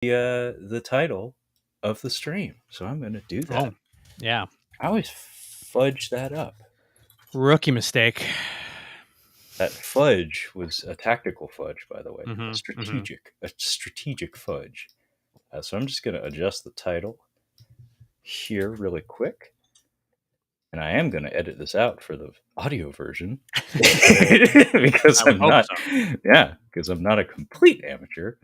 the title of the stream. So I'm going to do that. Oh, yeah. I always fudge that up. Rookie mistake. That fudge was a tactical fudge, by the way, Mm-hmm, a strategic fudge. So I'm just going to adjust the title here really quick. And I am going to edit this out for the audio version because I would I'm hope not, so. because I'm not a complete amateur.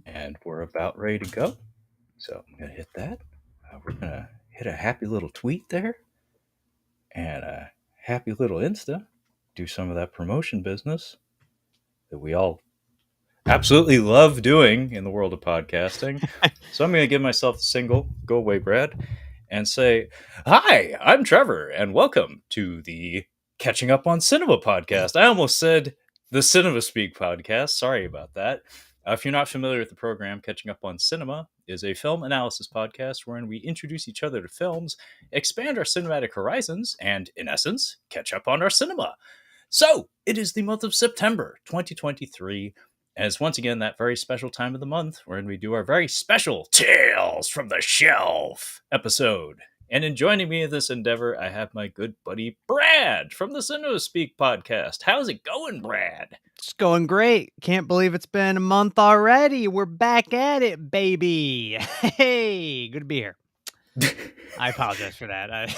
And we're about ready to go. So I'm going to hit that. We're going to hit a happy little tweet there and a happy little Insta. Do some of that promotion business that we all absolutely love doing in the world of podcasting. So I'm going to give myself the single, Go Away, Brad, and say, hi, I'm Trevor, and welcome to the Catching Up on Cinema podcast. I almost said the Cinema Speak podcast. Sorry about that. If you're not familiar with the program, Catching Up on Cinema is a film analysis podcast wherein we introduce each other to films, expand our cinematic horizons, and, in essence, catch up on our cinema. So, it is the month of September 2023, and it's once again that very special time of the month wherein we do our very special Tales from the Shelf episode. And in joining me in this endeavor, I have my good buddy Brad from the Cinema Speak podcast. How's it going, Brad? It's going great. Can't believe it's been a month already. We're back at it, baby. Hey, good to be here. I apologize for that.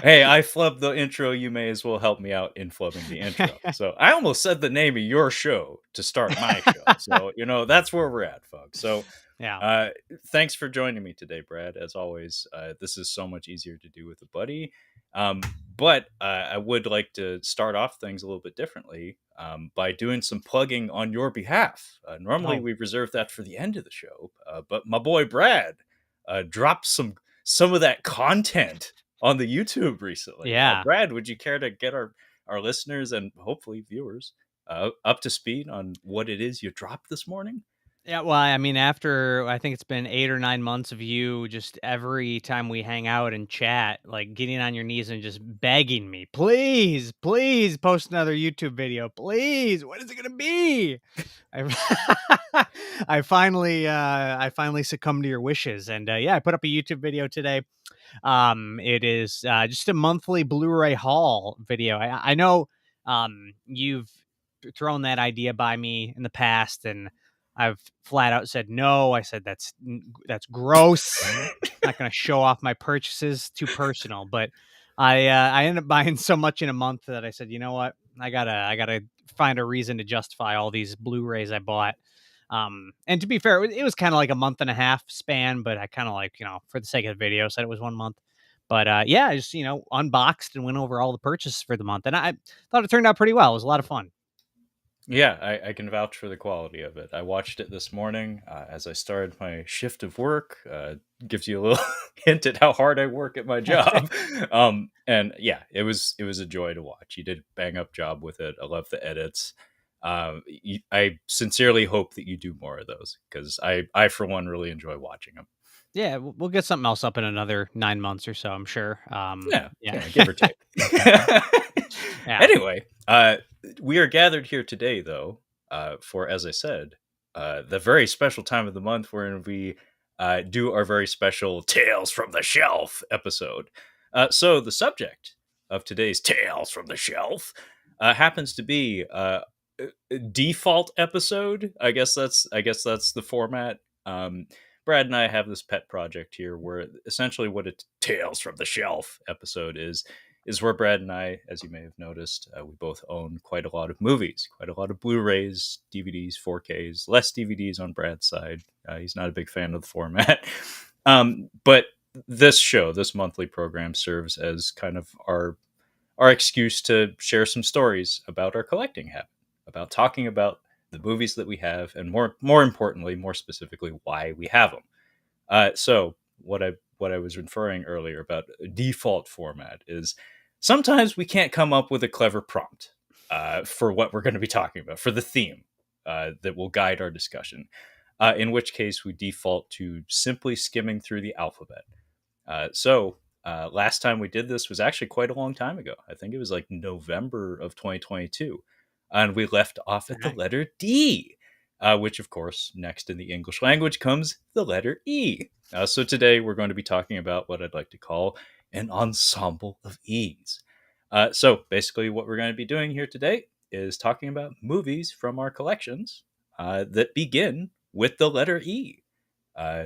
Hey, I flubbed the intro. You may as well help me out in flubbing the intro. So I almost said the name of your show to start my show. So, that's where we're at, folks. So, Yeah. Thanks for joining me today, Brad. As always, this is so much easier to do with a buddy. But I would like to start off things a little bit differently by doing some plugging on your behalf. Normally, we reserve that for the end of the show, but my boy Brad dropped some of that content on the YouTube recently. Yeah. Brad, would you care to get our listeners and hopefully viewers up to speed on what it is you dropped this morning? Yeah, well, I mean, after I think it's been 8 or 9 months of you just every time we hang out and chat, like getting on your knees and just begging me, please, please post another YouTube video, please. What is it gonna be? I, I finally succumbed to your wishes, and yeah, I put up a YouTube video today. It is just a monthly Blu-ray haul video. I know you've thrown that idea by me in the past, and I've flat out said no. I said that's gross. Not going to show off my purchases. Too personal. But I ended up buying so much in a month that I said, you know what? I gotta find a reason to justify all these Blu-rays I bought. And to be fair, it was kind of like a month and a half span, but I kind of like, for the sake of the video, said it was 1 month. But yeah, I just, unboxed and went over all the purchases for the month. And I thought it turned out pretty well. It was a lot of fun. Yeah, I can vouch for the quality of it. I watched it this morning as I started my shift of work. Gives you a little hint at how hard I work at my job. And yeah, it was a joy to watch. You did a bang up job with it. I love the edits. I sincerely hope that you do more of those because I for one really enjoy watching them. Yeah, we'll get something else up in another 9 months or so, I'm sure. Yeah. Give or take. Yeah. Anyway, we are gathered here today, though, for, as I said, the very special time of the month wherein we do our very special Tales from the Shelf episode. So the subject of today's Tales from the Shelf happens to be a default episode. I guess that's the format. Brad and I have this pet project here where essentially what a Tales from the Shelf episode is where Brad and I, as you may have noticed, we both own quite a lot of movies, quite a lot of Blu-rays, DVDs, 4Ks, less DVDs on Brad's side. He's not a big fan of the format. But this monthly program serves as kind of our excuse to share some stories about our collecting habit, about talking about the movies that we have, and more importantly, more specifically, why we have them. So what I was referring earlier about a default format is sometimes we can't come up with a clever prompt for what we're going to be talking about, for the theme that will guide our discussion. In which case, we default to simply skimming through the alphabet. So last time we did this was actually quite a long time ago. I think it was like November of 2022. And we left off at the letter D. which, of course, next in the English language comes the letter E. So today we're going to be talking about what I'd like to call an ensemble of E's. So basically, what we're going to be doing here today is talking about movies from our collections that begin with the letter E. Uh,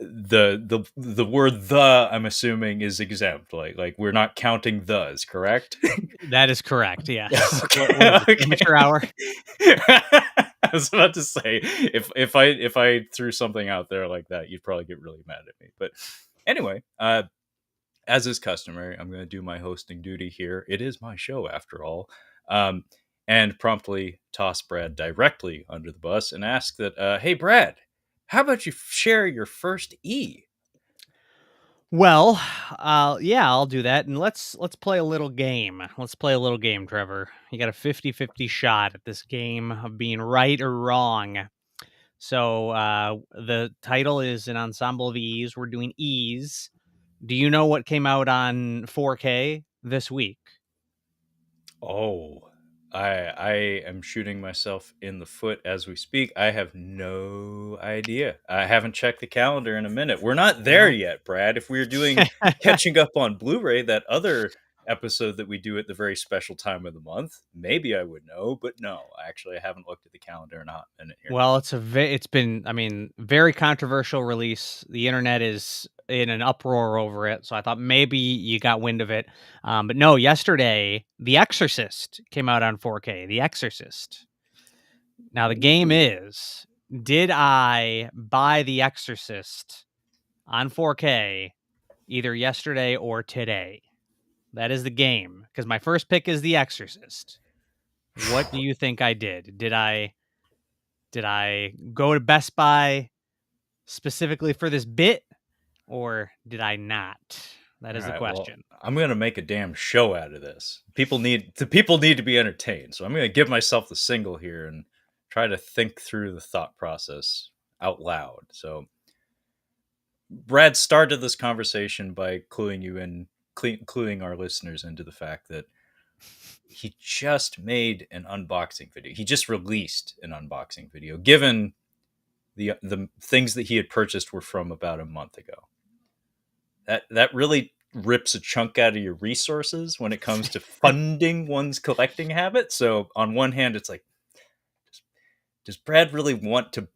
the word "the" I'm assuming is exempt. Like we're not counting "thes," correct? That is correct, yes. What Okay, is this, okay. amateur hour? I was about to say if I threw something out there like that, you'd probably get really mad at me. But anyway, as is customary, I'm going to do my hosting duty here. It is my show after all, um, and promptly toss Brad directly under the bus and ask that, hey Brad, how about you share your first E? Well, yeah, I'll do that, and let's play a little game. Let's play a little game, Trevor. You got a 50-50 shot at this game of being right or wrong. So, the title is An Ensemble of E's. We're doing E's. Do you know what came out on 4K this week? Oh, I am shooting myself in the foot as we speak. I have no idea. I haven't checked the calendar in a minute. We're not there Well, yet, Brad. If we were doing catching up on Blu-ray, that other episode that we do at the very special time of the month, maybe I would know, but no, actually I haven't looked at the calendar in a hot minute here. well, it's been, I mean, very controversial release. The internet is in an uproar over it, so I thought maybe you got wind of it. But no, yesterday, The Exorcist came out on 4K. The Exorcist. Now the game Ooh. is, did I buy The Exorcist on 4K either yesterday or today? That is the game, because my first pick is The Exorcist. What do you think I did? Did I go to Best Buy specifically for this bit, or did I not? That All is the right. Well, question. I'm gonna make a damn show out of this. People need to be entertained. So I'm gonna give myself the single here and try to think through the thought process out loud. So Brad started this conversation by cluing our listeners into the fact that he just made an unboxing video. He just released an unboxing video. Given the things that he had purchased were from about a month ago. That really rips a chunk out of your resources when it comes to funding one's collecting habit. So on one hand, it's like, does Brad really want to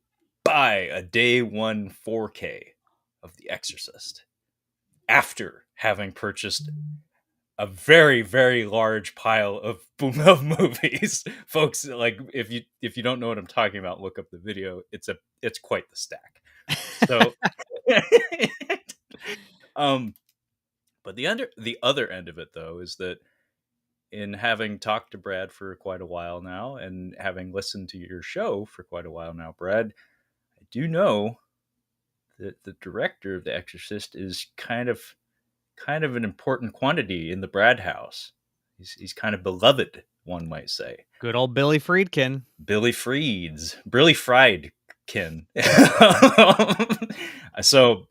buy a day one 4K of The Exorcist after having purchased a very very large pile of of movies? Folks, like if you don't know what I'm talking about, look up the video. It's quite the stack. So um but the other end of it, though, is that in having talked to Brad for quite a while now and having listened to your show for quite a while now, Brad, I do know that the director of The Exorcist is kind of an important quantity in the Brad house. He's kind of beloved, one might say. Good old Billy Friedkin. Billy Friedkin. So,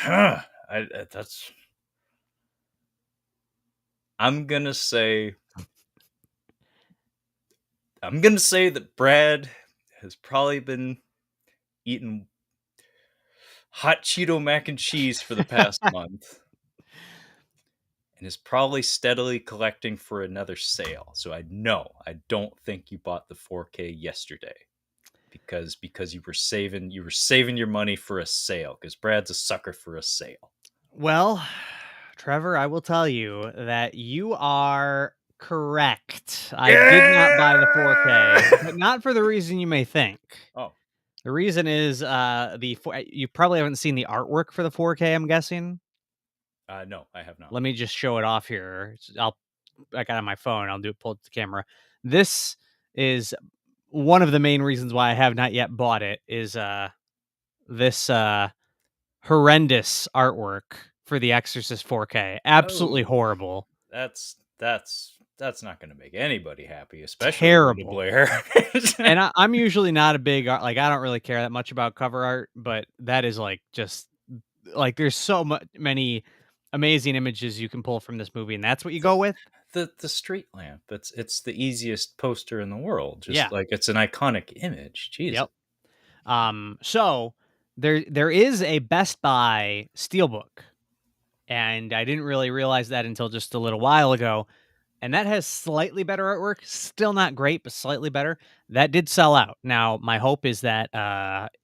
that's I'm gonna say I'm gonna say that Brad has probably been eating hot Cheeto mac and cheese for the past month and is probably steadily collecting for another sale. So I don't think you bought the 4K yesterday because you were saving your money for a sale because Brad's a sucker for a sale. Well, Trevor, I will tell you that you are correct. I did not buy the 4K, Yeah! but not for the reason you may think. Oh, The reason is you probably haven't seen the artwork for the 4K, I'm guessing. no, I have not. Let me just show it off here. I got it on my phone. I'll pull up the camera. This is one of the main reasons why I have not yet bought it is this horrendous artwork for the Exorcist 4K. Absolutely Oh, horrible. that's not going to make anybody happy, especially Linda Terrible. Blair. And I'm usually not a big like I don't really care that much about cover art, but that is like just like there's so many amazing images you can pull from this movie, and that's what you go with. the street lamp. It's the easiest poster in the world. Just Yeah. like it's an iconic image. Jesus. Yep. So there is a Best Buy Steelbook, and I didn't really realize that until just a little while ago. And that has slightly better artwork, still not great, but slightly better. That did sell out. Now, my hope is that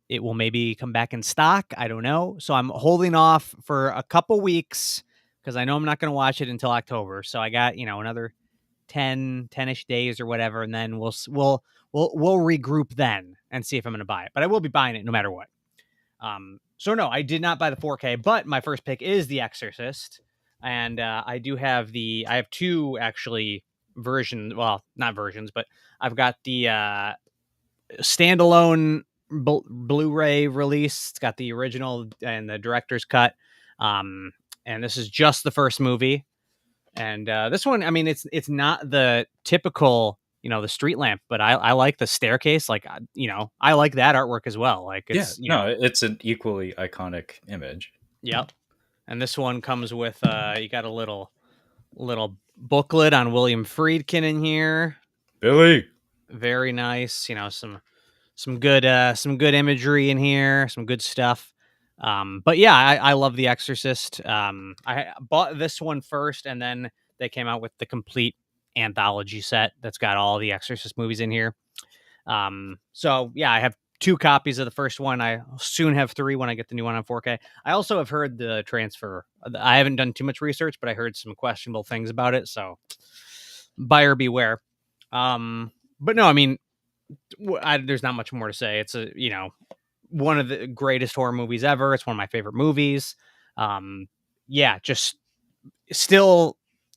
it will maybe come back in stock. I don't know. So I'm holding off for a couple weeks because I know I'm not going to watch it until October. So I got, another 10-ish days or whatever, and then we'll regroup then and see if I'm going to buy it. But I will be buying it no matter what. So no, I did not buy the 4K, but my first pick is The Exorcist, and I have two actually versions. Well, not versions, but I've got the standalone Blu-ray release. It's got the original and the director's cut. Um, and this is just the first movie. And this one, I mean, it's not the typical, the street lamp, but I like the staircase. Like, I like that artwork as well. Like, Yeah, it's no, it's an equally iconic image. yep. And this one comes with you got a little booklet on William Friedkin in here. Billy. Very nice. Some good imagery in here, some good stuff. But yeah, I love The Exorcist. I bought this one first, and then they came out with the complete anthology set that's got all the Exorcist movies in here. So yeah, I have two copies of the first one. I soon have three when I get the new one on 4K. I also have heard the transfer. I haven't done too much research, but I heard some questionable things about it. So buyer beware. But no, I mean, there's not much more to say. It's one of the greatest horror movies ever. It's one of my favorite movies. Yeah, just still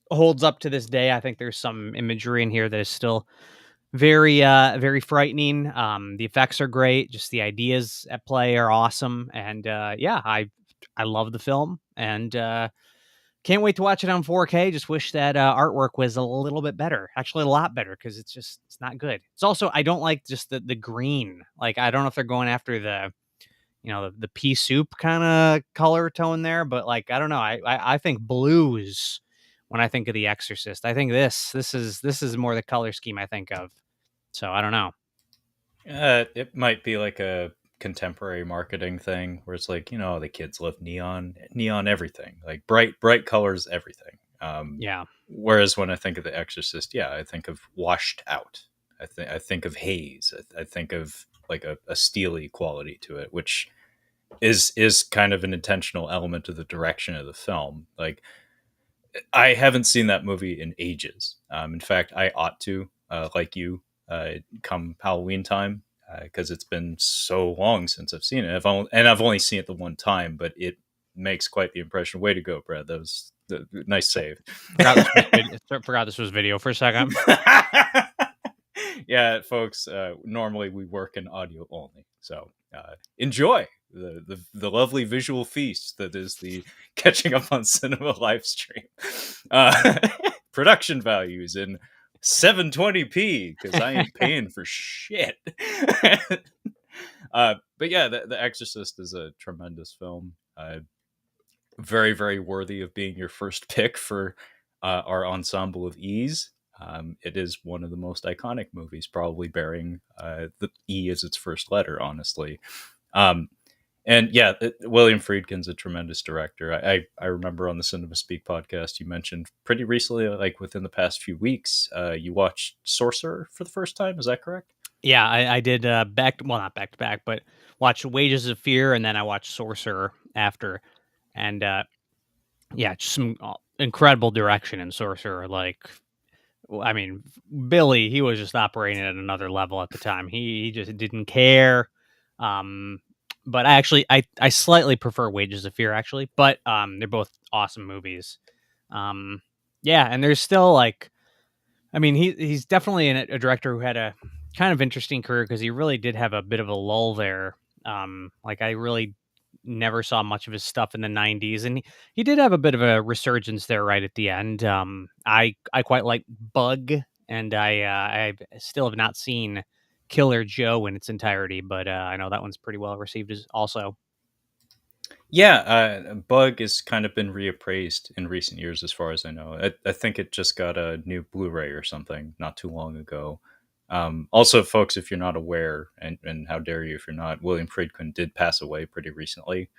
holds up to this day. I think there's some imagery in here that is still very frightening. The effects are great. Just the ideas at play are awesome. And yeah, I love the film, and can't wait to watch it on 4K. Just wish that artwork was a little bit better. Actually, a lot better, because it's not good. It's also, I don't like just the green. Like, I don't know if they're going after the pea soup kind of color tone there, but like, I don't know. I think blues when I think of The Exorcist. I think this is more the color scheme I think of. So I don't know. It might be like a contemporary marketing thing where it's like, the kids love neon everything, like bright colors, everything. Yeah. Whereas when I think of The Exorcist, yeah, I think of washed out. I think of haze. I think of like a steely quality to it, which is kind of an intentional element of the direction of the film. Like, I haven't seen that movie in ages. In fact, I ought to, like you, come Halloween time, because it's been so long since I've seen it. I've only seen it the one time, but it makes quite the impression. Way to go, Brad. That was nice save. Forgot this was video for a second. Yeah, folks. Normally we work in audio only, so enjoy the lovely visual feast that is the catching up on cinema live stream. Production values in 720p, because I ain't paying for shit. But yeah, the Exorcist is a tremendous film. Very worthy of being your first pick for our Ensemble of E's. It is one of the most iconic movies, probably bearing the E as its first letter, honestly. And yeah, William Friedkin's a tremendous director. I remember on the Cinema Speak podcast, you mentioned pretty recently, like within the past few weeks, you watched Sorcerer for the first time. Is that correct? Yeah, I did not back to back, but watched Wages of Fear, and then I watched Sorcerer after. And yeah, just some incredible direction in Sorcerer. Like, I mean, Billy, he was just operating at another level at the time. He just didn't care. But I slightly prefer Wages of Fear, actually, but they're both awesome movies. Yeah, and there's still like, I mean, he's definitely a director who had a kind of interesting career, because he really did have a bit of a lull there. Like, I really never saw much of his stuff in the 90s, and he did have a bit of a resurgence there right at the end. I quite like Bug, and I still have not seen Killer Joe in its entirety, but I know that one's pretty well received as also. Yeah, Bug has kind of been reappraised in recent years, as far as I know. I think it just got a new Blu-ray or something not too long ago. Also, folks, if you're not aware, and how dare you if you're not, William Friedkin did pass away pretty recently,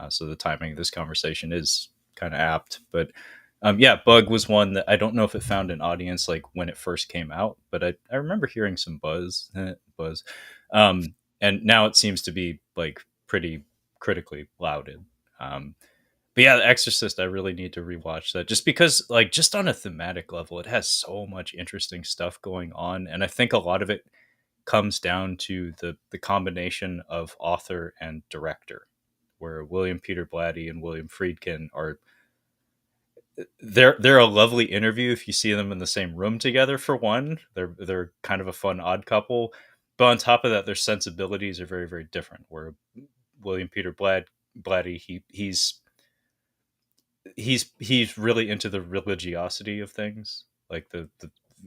so the timing of this conversation is kind of apt. But yeah, Bug was one that I don't know if it found an audience like when it first came out, but I remember hearing some buzz, and now it seems to be like pretty critically lauded. Um, but yeah, The Exorcist, I really need to rewatch that just because, like, just on a thematic level, it has so much interesting stuff going on, and I think a lot of it comes down to the combination of author and director, where William Peter Blatty and William Friedkin are they're a lovely interview if you see them in the same room together. For one, they're kind of a fun odd couple, but on top of that, their sensibilities are very very different. Where William Peter Blatty, he's really into the religiosity of things, like the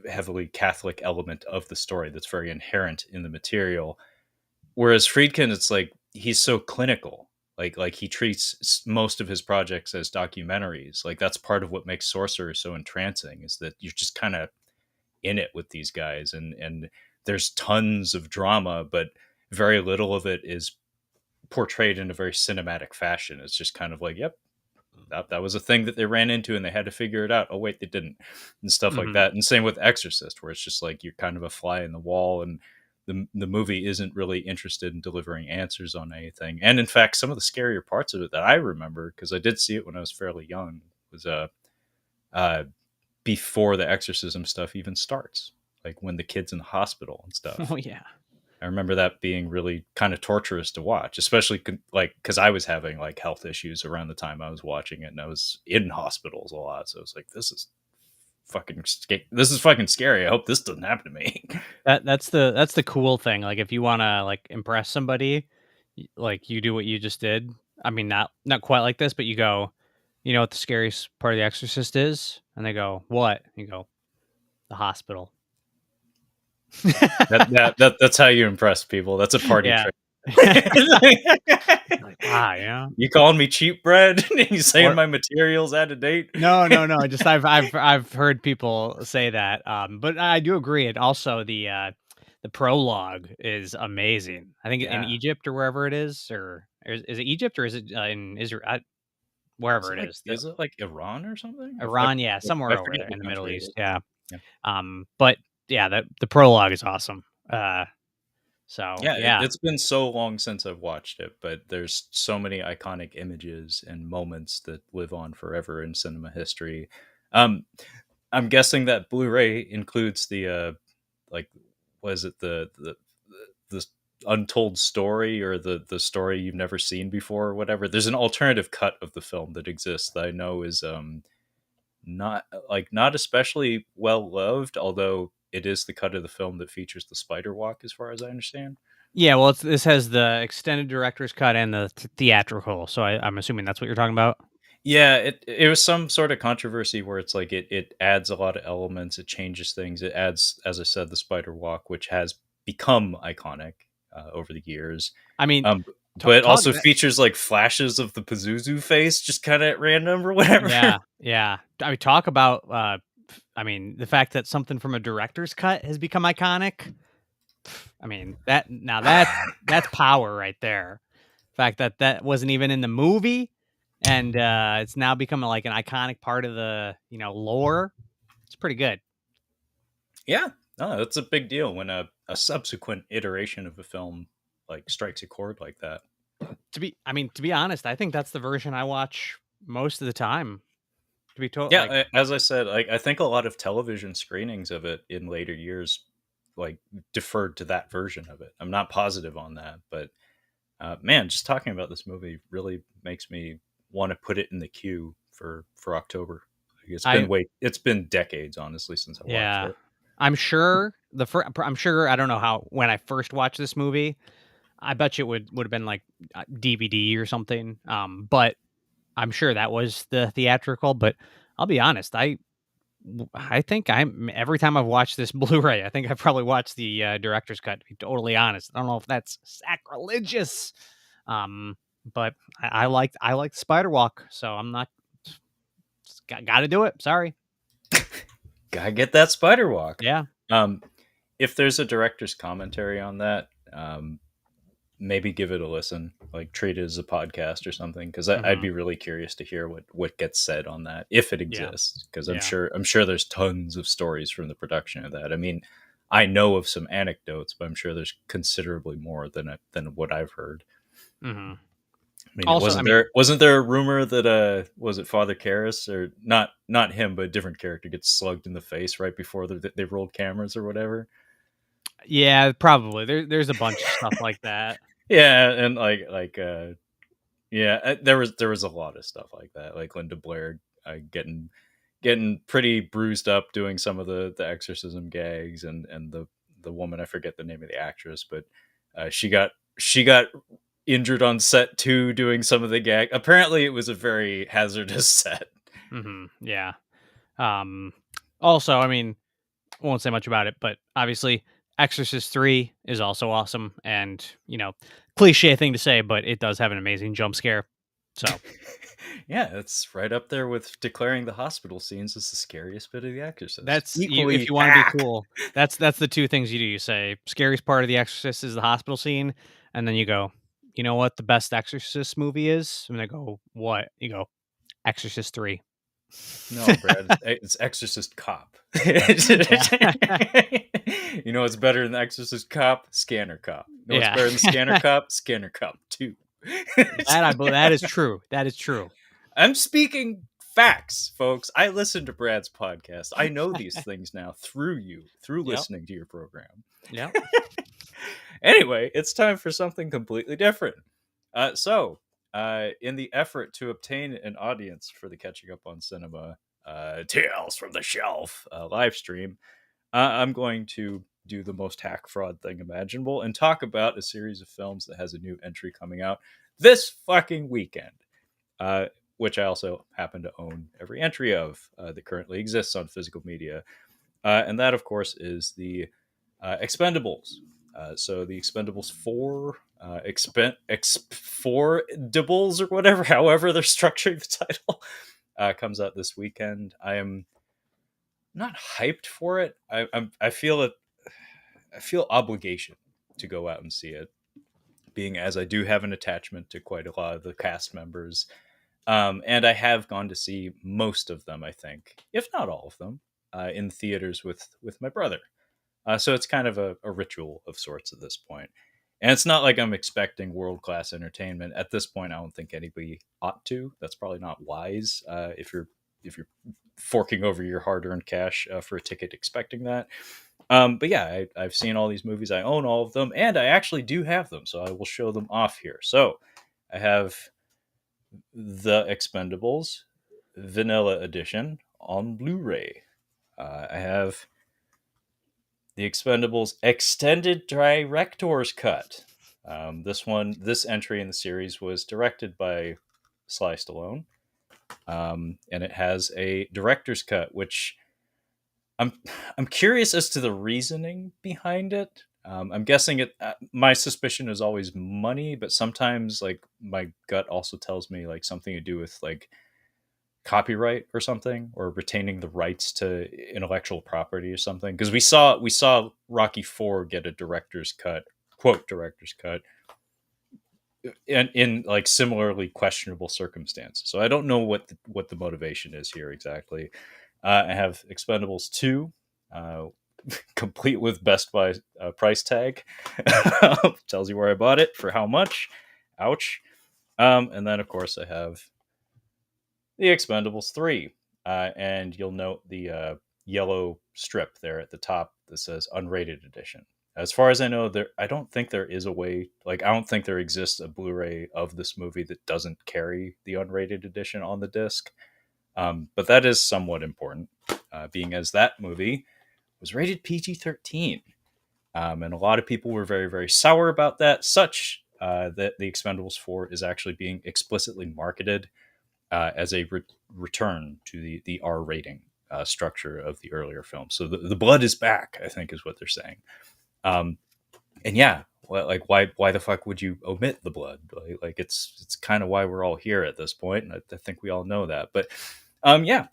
heavily Catholic element of the story that's very inherent in the material. Whereas Friedkin, it's like he's so clinical. Like he treats most of his projects as documentaries. Like that's part of what makes Sorcerer so entrancing, is that you're just kind of in it with these guys, and there's tons of drama, but very little of it is portrayed in a very cinematic fashion. It's just kind of like, yep, that was a thing that they ran into and they had to figure it out. Oh wait, they didn't, and stuff like Mhm. that. And same with Exorcist, where it's just like you're kind of a fly in the wall, and the movie isn't really interested in delivering answers on anything. And in fact, some of the scarier parts of it that I remember, because I did see it when I was fairly young, was uh before the exorcism stuff even starts, like when the kid's in the hospital and Oh, stuff. yeah. I remember that being really kind of torturous to watch, especially like because I was having like health issues around the time I was watching it, and I was in hospitals a lot. So I was like, this is fucking scary. I hope this doesn't happen to me. That's the cool thing, like, if you wanna, like, impress somebody, like, you do what you just did. I mean, not quite like this, but you go, "You know what the scariest part of The Exorcist is?" And they go, "What?" You go, "The hospital." That's how you impress people. That's a party Yeah. trick. Like, "Wow," you know? You calling me cheap bread? You saying Or my material's out of date? no, no, no, just I've heard people say that, but I do agree, and also the prologue is amazing. I think in Yeah. Egypt or wherever it is, or is it Egypt or is it, in Israel? Is Wherever it it like is, the is it like Iran or something? Iran, yeah, I somewhere over forget there in what the Middle country it East, is. yeah. Yeah. But yeah, the prologue is awesome. So Yeah, yeah. it's been so long since I've watched it, but there's so many iconic images and moments that live on forever in cinema history. Um, I'm guessing that Blu-ray includes the like, was it the untold story, or the story you've never seen before, or whatever. There's an alternative cut of the film that exists that I know is not especially well loved, although it is the cut of the film that features the spider walk, as far as I understand. Yeah, well, this has the extended director's cut and the theatrical, so I'm assuming that's what you're talking about? Yeah, it was some sort of controversy where it's like it adds a lot of elements, it changes things, it adds, as I said, the spider walk, which has become iconic over the years. I mean, Um, but it talk also that. features like flashes of the Pazuzu face, just kind of at random or whatever. Yeah, yeah. I mean, talk about, I mean, the fact that something from a director's cut has become iconic. I mean, that's power right there. Fact that that wasn't even in the movie, and it's now become like an iconic part of the lore. It's pretty good. Yeah, no, that's a big deal when a subsequent iteration of a film like strikes a chord like that. I mean, to be honest, I think that's the version I watch most of the time. To be told, Yeah, like, as I said, like I think a lot of television screenings of it in later years like deferred to that version of it. I'm not positive on that, but man, just talking about this movie really makes me want to put it in the queue for October. Like, I it's been decades, honestly, since I watched yeah, it. I'm sure I'm sure I don't know how when I first watched this movie, I bet you it would have been like DVD or something. But I'm sure that was the theatrical. But I'll be honest, I think I'm every time I've watched this Blu-ray, I think I've probably watched the director's cut. To be totally honest, I don't know if that's sacrilegious. Um, but I like the spider walk, so I'm not got to do it. Sorry. Gotta get that spider walk. Yeah. Um, if there's a director's commentary on that, maybe give it a listen. Like treat it as a podcast or something, because I'd Hmm. be really curious to hear what gets said on that if it Yeah. exists. Because Yeah. I'm sure there's tons of stories from the production of that. I mean, I know of some anecdotes, but I'm sure there's considerably more than what I've heard. Hmm. I mean, Also, I mean, wasn't there a rumor that was it Father Karras, or not him, but a different character gets slugged in the face right before they rolled cameras or whatever? yeah, probably there's a bunch of stuff like that. Yeah, and yeah, there was a lot of stuff like that, like Linda Blair getting pretty bruised up doing some of the exorcism gags, and the woman, I forget the name of the actress, but she got injured on set too doing some of the gag. Apparently, it was a very hazardous set. Yeah. Um. Also, I mean, won't say much about it, but obviously, Exorcist 3 is also awesome, and cliche thing to say, but it does have an amazing jump scare. So Yeah, it's right up there with declaring the hospital scenes as the scariest bit of The Exorcist. that's you. If Equally you want to be hack. cool, that's the two things you do. You say scariest part of The Exorcist is the hospital scene, and then you go, you know what the best Exorcist movie is? And I go, what? You go, Exorcist 3. No, Brad, it's Exorcist Cop. Yeah. You know what's better than Exorcist Cop? Scanner Cop. You know what's Yeah. better than Scanner Cop? Scanner Cop 2. That is true. That is true. I'm speaking facts, folks. I listen to Brad's podcast. I know these things now through you, through Yep. listening to your program. Yep. Anyway, it's time for something completely different. In the effort to obtain an audience for the Catching Up on Cinema Tales from the Shelf live stream, I'm going to do the most hack fraud thing imaginable and talk about a series of films that has a new entry coming out this fucking weekend, uh, which I also happen to own every entry of that currently exists on physical media. And that, of course, is the Expendables. So the Expendables 4, Four Dibbles or whatever, however they're structuring the title, comes out this weekend. I am not hyped for it. I feel it. I feel obligation to go out and see it, being as I do have an attachment to quite a lot of the cast members. And I have gone to see most of them, I think, if not all of them, in theaters with my brother. So it's kind of a ritual of sorts at this point. And it's not like I'm expecting world class entertainment at this point. I don't think anybody ought to. That's probably not wise if you're forking over your hard earned cash for a ticket expecting that. But yeah, I've seen all these movies. I own all of them, and I actually do have them, so I will show them off here. So I have the Expendables Vanilla Edition on Blu-ray. I have the Expendables Extended Director's Cut. This entry in the series was directed by Sly Stallone, and it has a director's cut, which I'm I'm curious as to the reasoning behind it. I'm guessing it. My suspicion is always money, but sometimes like my gut also tells me like something to do with like copyright or something, or retaining the rights to intellectual property or something, because we saw Rocky 4 get a director's cut, quote director's cut, in like similarly questionable circumstances. So I don't know what the motivation is here exactly. I have Expendables 2, uh, complete with Best Buy price tag. Tells you where I bought it for how much. Ouch. And then of course I have the Expendables 3. And you'll note the yellow strip there at the top that says unrated edition. As far as I know, I don't think there is a way, like, I don't think there exists a Blu ray of this movie that doesn't carry the unrated edition on the disc. But that is somewhat important, being as that movie was rated PG-13. And a lot of people were very, very sour about that, such that the Expendables 4 is actually being explicitly marketed as a return to the R rating structure of the earlier film. So the blood is back, I think, is what they're saying. Um, And yeah, well, like why the fuck would you omit the blood? Like it's kind of why we're all here at this point, and I think we all know that. But yeah,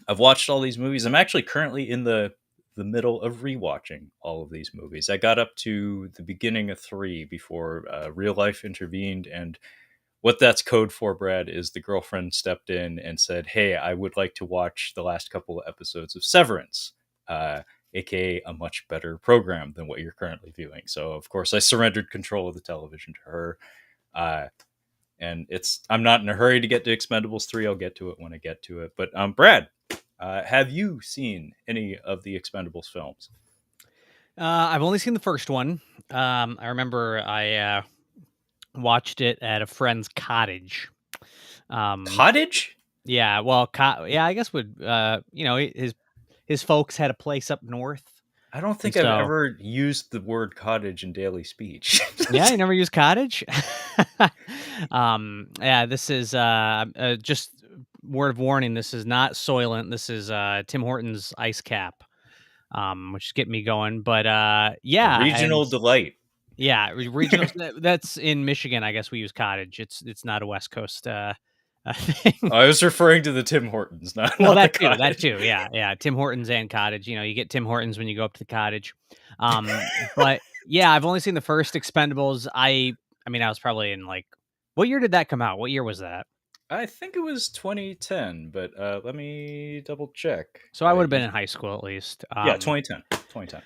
I've watched all these movies. I'm actually currently in the middle of rewatching all of these movies. I got up to the beginning of three before real life intervened, and what that's code for, Brad, is the girlfriend stepped in and said, "Hey, I would like to watch the last couple of episodes of Severance, aka a much better program than what you're currently viewing." So, of course, I surrendered control of the television to her, uh, and I'm not in a hurry to get to Expendables 3. I'll get to it when I get to it. But Brad, have you seen any of the Expendables films? I've only seen the first one. I remember I watched it at a friend's cottage. Um, Cottage? yeah, well, yeah, I guess would his folks had a place up north, I don't and think I've so ever used the word cottage in daily speech. yeah, you never use cottage. Yeah, this is just word of warning. This is not Soylent. This is Tim Hortons Ice Cap, which is getting me going. But A yeah, and regional delight. yeah, regional. That's in Michigan. I guess we use cottage. It's not a West Coast thing. I was referring to the Tim Hortons, not Well, not the that cottage. too. Yeah, yeah. Tim Hortons and cottage. You get Tim Hortons when you go up to the cottage. But yeah, I've only seen the first Expendables. I mean, I was probably in like, what year did that come out? What year was that? I think it was 2010, but let me double check. So I would have been in high school at least. Yeah, 2010. 2010.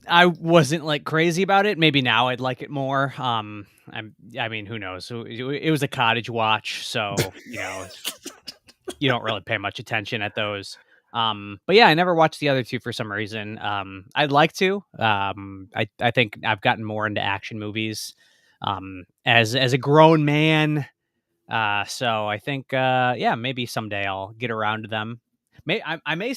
I wasn't like crazy about it. Maybe now I'd like it more. I mean, who knows? It was a cottage watch, so you don't really pay much attention at those. But yeah, I never watched the other two for some reason. I'd like to. I think I've gotten more into action movies as a grown man. So I think yeah, maybe someday I'll get around to them. I may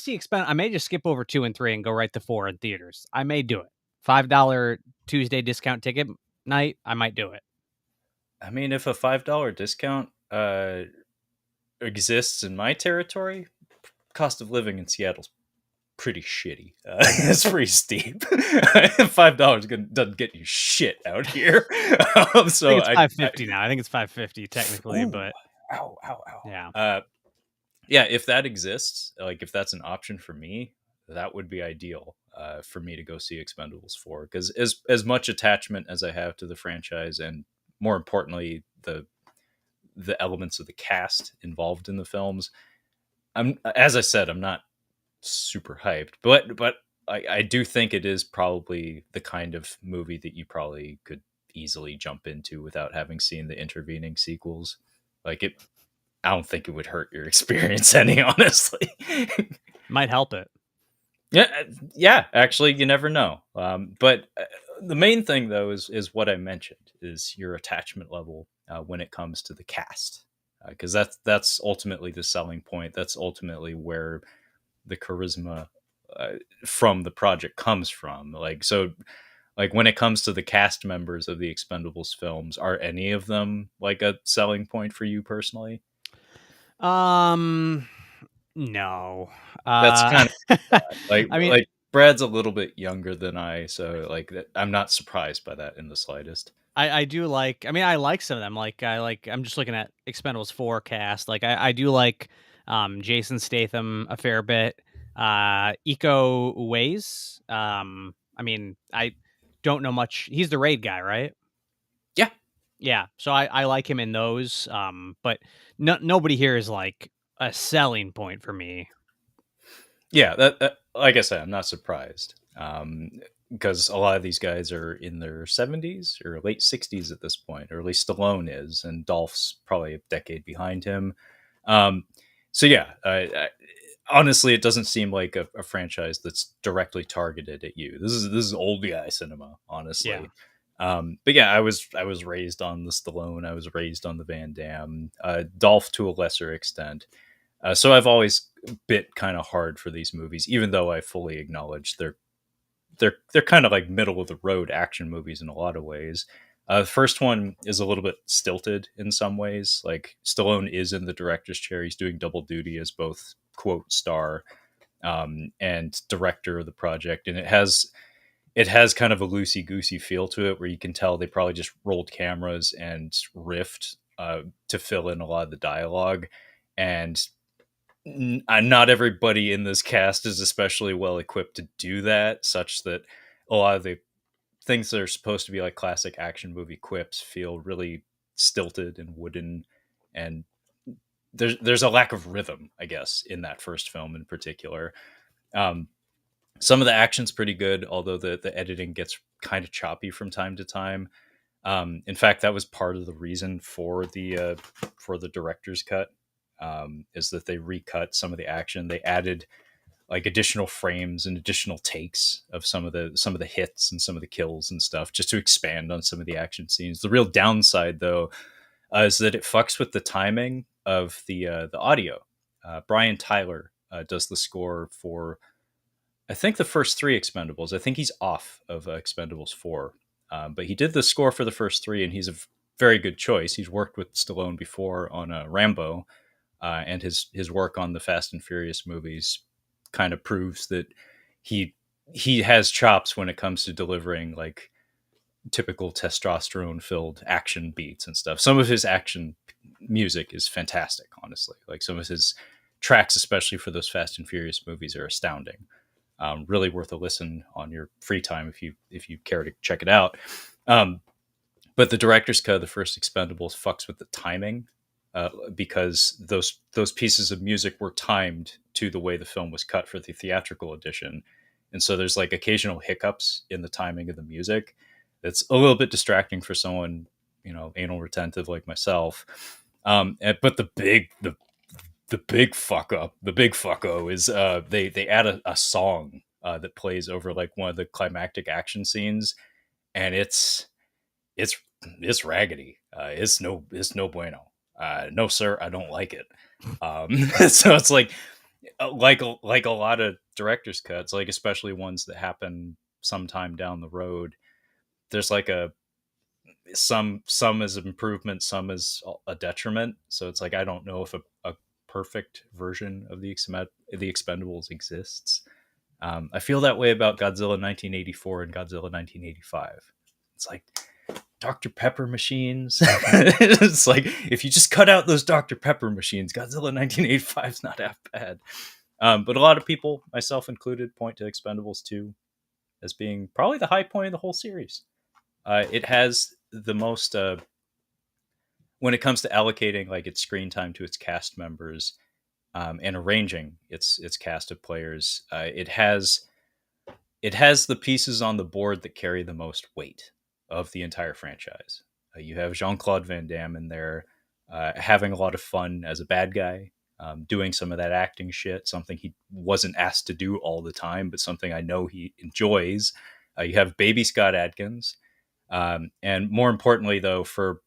I may just skip over 2 and 3 and go right to 4 in theaters. I may do it. $5 Tuesday discount ticket night. I might do it. I mean, if a $5 discount exists in my territory, cost of living in Seattle's pretty shitty. It's pretty steep. $5 doesn't get you shit out here. I think So it's 550 now. I think it's 550 technically, ooh, but ow, ow, ow. yeah. Yeah, if that exists, like if that's an option for me, that would be ideal for me to go see Expendables 4. Because as much attachment as I have to the franchise, and more importantly, the elements of the cast involved in the films, as I said, I'm not super hyped, but I do think it is probably the kind of movie that you probably could easily jump into without having seen the intervening sequels. Like it, I don't think it would hurt your experience any, honestly. Might help it. Yeah, yeah. Actually, you never know. But the main thing, though, is what I mentioned: is your attachment level when it comes to the cast, because that's ultimately the selling point. That's ultimately where the charisma uh, from the project comes from. Like when it comes to the cast members of the Expendables films, are any of them like a selling point for you personally? Um, no. That's Uh, kind of I mean, like Brad's a little bit younger than I, so I'm not surprised by that in the slightest. I do like. I mean, I like some of them. Like I like. I'm just looking at Expendables 4 cast. Like I do like Jason Statham a fair bit. Eco Ways. I mean, I don't know much. He's the raid guy, right? Yeah, Yeah. So I like him in those. But nobody here is like a selling point for me. yeah. That like I said, I'm not surprised. Because a lot of these guys are in their 70s or late 60s at this point, or at least Stallone is, and Dolph's probably a decade behind him. Um, so yeah, honestly, it doesn't seem like a franchise that's directly targeted at you. This is old guy cinema, Yeah. honestly. But yeah, I was raised on the Stallone. I was raised on the Van Damme, Dolph to a lesser extent. So I've always bit kind of hard for these movies, even though I fully acknowledge they're kind of like middle of the road action movies in a lot of ways. The first one is a little bit stilted in some ways. Like Stallone is in the director's chair; he's doing double duty as both quote star and director of the project, and it has kind of a loosey goosey feel to it, where you can tell they probably just rolled cameras and riffed to fill in a lot of the dialogue, and not everybody in this cast is especially well equipped to do that, such that a lot of the things that are supposed to be like classic action movie quips feel really stilted and wooden, and there's a lack of rhythm, I guess, in that first film in particular. Um, some of the action's pretty good, although the editing gets kind of choppy from time to time. In fact, that was part of the reason for the director's cut, is that they recut some of the action. They added like additional frames and additional takes of some of the hits and some of the kills and stuff, just to expand on some of the action scenes. The real downside, though, is that it fucks with the timing of the audio. Brian Tyler does the score for, I think, the first three Expendables. I think he's off of Expendables 4, but he did the score for the first three, and he's a very good choice. He's worked with Stallone before on Rambo, and his work on the Fast and Furious movies kind of proves that he he has chops when it comes to delivering like typical testosterone filled action beats and stuff. Some of his action music is fantastic, honestly. Like some of his tracks, especially for those Fast and Furious movies, are astounding. Really worth a listen on your free time if you care to check it out. Um, but the director's cut of the first Expendables fucks with the timing, because those pieces of music were timed to the way the film was cut for the theatrical edition, and so there's like occasional hiccups in the timing of the music. That's a little bit distracting for someone, anal retentive like myself. But the big fuck up, the big fucko is they add a song that plays over like one of the climactic action scenes, and it's it's raggedy. It's no bueno. No sir, I don't like it. So it's like a lot of director's cuts, like especially ones that happen sometime down the road. There's like a some is improvement, some is a detriment. So it's like I don't know if a perfect version of the Expendables exists. I feel that way about Godzilla 1984 and Godzilla 1985. It's like Dr. Pepper machines. It's like if you just cut out those Dr. Pepper machines, Godzilla 1985 is not that bad. But a lot of people, myself included, point to Expendables 2 as being probably the high point of the whole series. It has the most, when it comes to allocating like its screen time to its cast members, and arranging its cast of players. It has the pieces on the board that carry the most weight of the entire franchise. You have Jean Claude Van Damme in there, having a lot of fun as a bad guy, doing some of that acting shit, something he wasn't asked to do all the time, but something I know he enjoys. You have Baby Scott Adkins, and more importantly, though, for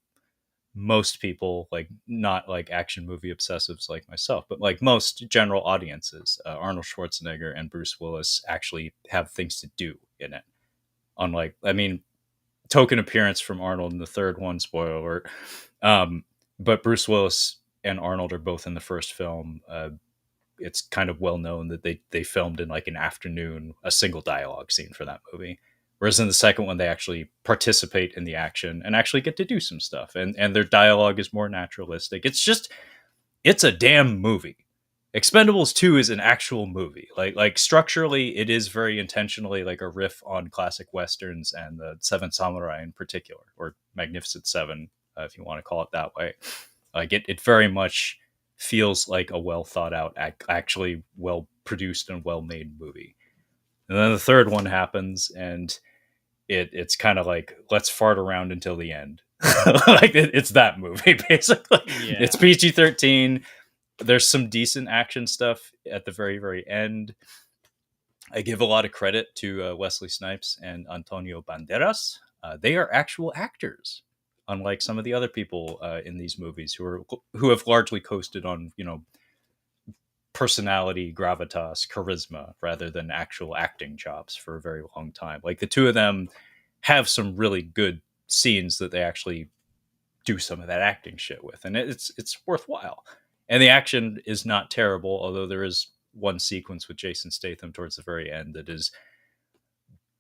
most people, like not like action movie obsessives like myself, but like most general audiences, Arnold Schwarzenegger and Bruce Willis actually have things to do in it. Unlike, I mean, token appearance from Arnold in the third one, spoiler alert. But Bruce Willis and Arnold are both in the first film. It's kind of well known that they filmed in like an afternoon a single dialogue scene for that movie. Whereas in the second one, they actually participate in the action and actually get to do some stuff, and their dialogue is more naturalistic. It's a damn movie. Expendables 2 is an actual movie. Like structurally, it is very intentionally like a riff on classic westerns and the Seven Samurai in particular, or Magnificent Seven, if you want to call it that way. Like it very much feels like a well thought out, actually well produced and well made movie. And then the third one happens, and it's kind of like let's fart around until the end. Like it's that movie basically. Yeah. It's PG-13. There's some decent action stuff at the very very end. I give a lot of credit to Wesley Snipes and Antonio Banderas. They are actual actors, unlike some of the other people in these movies who have largely coasted on personality, gravitas, charisma, rather than actual acting chops for a very long time. Like the two of them have some really good scenes that they actually do some of that acting shit with, and it's worthwhile. And the action is not terrible, although there is one sequence with Jason Statham towards the very end that is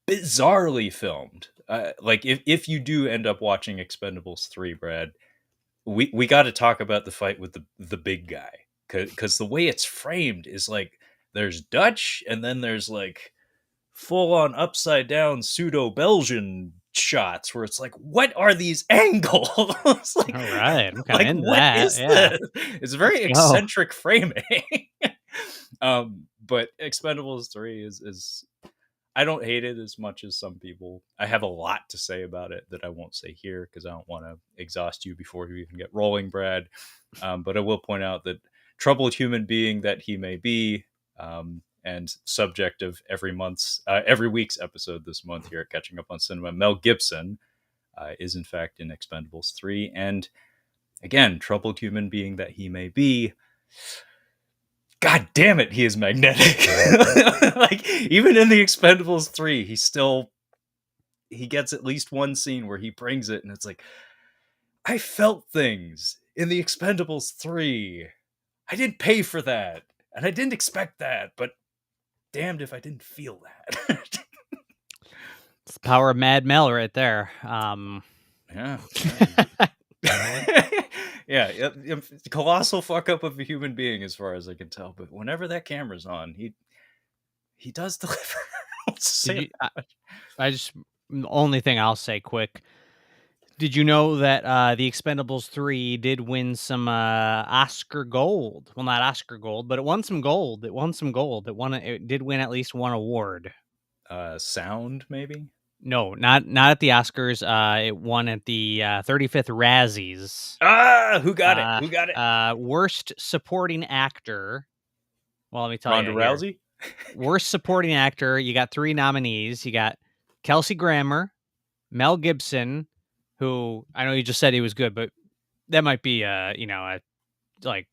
bizarrely filmed. Like if you do end up watching Expendables 3, Brad, we got to talk about the fight with the big guy, because the way it's framed is like there's Dutch and then there's like full on upside down pseudo Belgian shots where it's like, what are these angles? All right, I'm kind of like into what that. is Yeah, this? It's let's very go. eccentric framing. But Expendables 3 is I don't hate it as much as some people. I have a lot to say about it that I won't say here because I don't want to exhaust you before you even get rolling, Brad. But I will point out that troubled human being that he may be, and subject of every week's episode this month here at Catching Up on Cinema, Mel Gibson is in fact in Expendables 3. And again, troubled human being that he may be, God damn it, he is magnetic. Like even in the Expendables 3, he gets at least one scene where he brings it and it's like, I felt things in the Expendables 3. I didn't pay for that. And I didn't expect that, but damned if I didn't feel that. It's the power of Mad Mel right there. Yeah. Yeah, colossal fuck up of a human being as far as I can tell, but whenever that camera's on, he does deliver. Let's Did say you? it that much. I just the only thing I'll say quick. Did you know that the Expendables 3 did win some Oscar gold? Well, not Oscar gold, but it won some gold. It won some gold. It did win at least one award. Sound maybe. No, not at the Oscars. It won at the 35th Razzies. Who got it? Who got it? Worst supporting actor. Well, let me tell you Ronda here. Rousey. Worst supporting actor. You got 3 nominees. You got Kelsey Grammer, Mel Gibson, who I know you just said he was good, but that might be like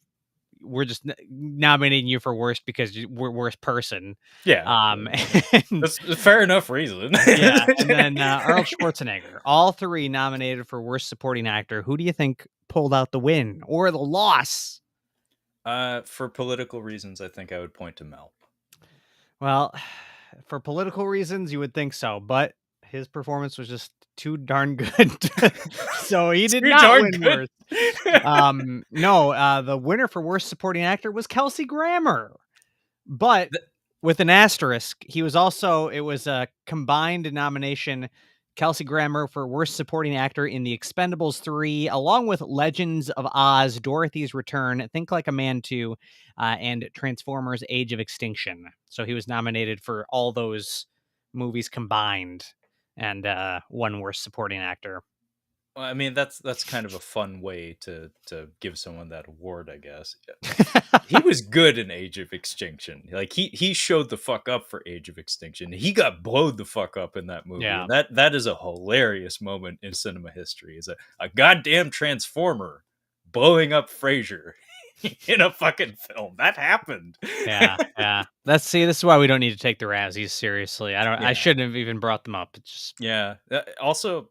we're just nominating you for worst because we're worst person. Yeah, And that's a fair enough reason. yeah, and then Arnold Schwarzenegger. All 3 nominated for worst supporting actor. Who do you think pulled out the win or the loss? For political reasons, I think I would point to Mel. Well, for political reasons, you would think so, but his performance was just too darn good. So he did Too not darn win good. worst. No, the winner for worst supporting actor was Kelsey Grammer. But with an asterisk, it was a combined nomination. Kelsey Grammer for Worst Supporting Actor in The Expendables 3, along with Legends of Oz, Dorothy's Return, Think Like a Man 2, and Transformers Age of Extinction. So he was nominated for all those movies combined and won Worst Supporting Actor. Well, I mean, that's kind of a fun way to give someone that award, I guess. He was good in Age of Extinction. Like he showed the fuck up for Age of Extinction. He got blowed the fuck up in that movie, Yeah. and that is a hilarious moment in cinema history. Is a goddamn transformer blowing up Frasier in a fucking film. That happened. Yeah. This is why we don't need to take the Razzies seriously. I Yeah, shouldn't have even brought them up. It's just yeah. Also,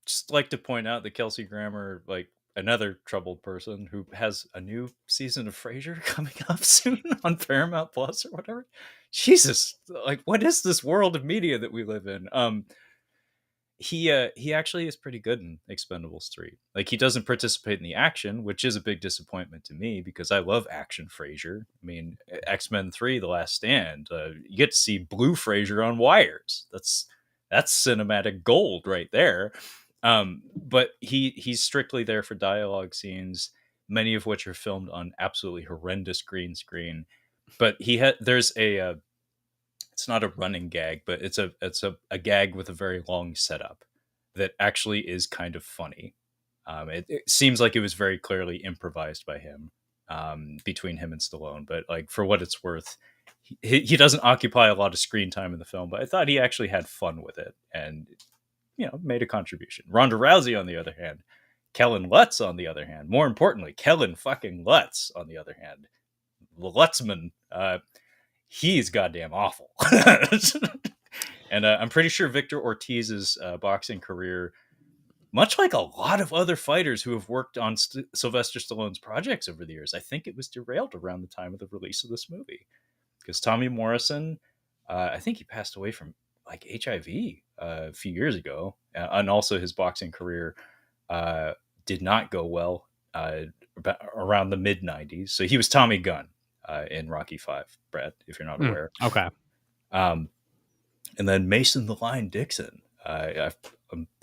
just like to point out that Kelsey Grammer, like another troubled person who has a new season of Frasier coming up soon on Paramount Plus or whatever. Jesus, like what is this world of media that we live in? He actually is pretty good in Expendables 3. Like he doesn't participate in the action, which is a big disappointment to me because I love action Frasier. I mean, X-Men 3 The Last Stand, you get to see blue Frasier on wires. That's cinematic gold right there. But he's strictly there for dialogue scenes, many of which are filmed on absolutely horrendous green screen. But there's a it's not a running gag, but it's a gag with a very long setup that actually is kind of funny. It seems like it was very clearly improvised by him, between him and Stallone. But like for what it's worth, he doesn't occupy a lot of screen time in the film. But I thought he actually had fun with it and made a contribution. Ronda Rousey, on the other hand, Kellen Lutz, on the other hand, more importantly, Kellen fucking Lutz, on the other hand, the Lutzman, he's goddamn awful. And I'm pretty sure Victor Ortiz's boxing career, much like a lot of other fighters who have worked on Sylvester Stallone's projects over the years, I think it was derailed around the time of the release of this movie. Because Tommy Morrison, I think he passed away from like HIV a few years ago, and also his boxing career did not go well around the mid '90s. So he was Tommy Gunn in Rocky Five, Brad, if you're not aware. Okay. Um, and then Mason the Lion Dixon,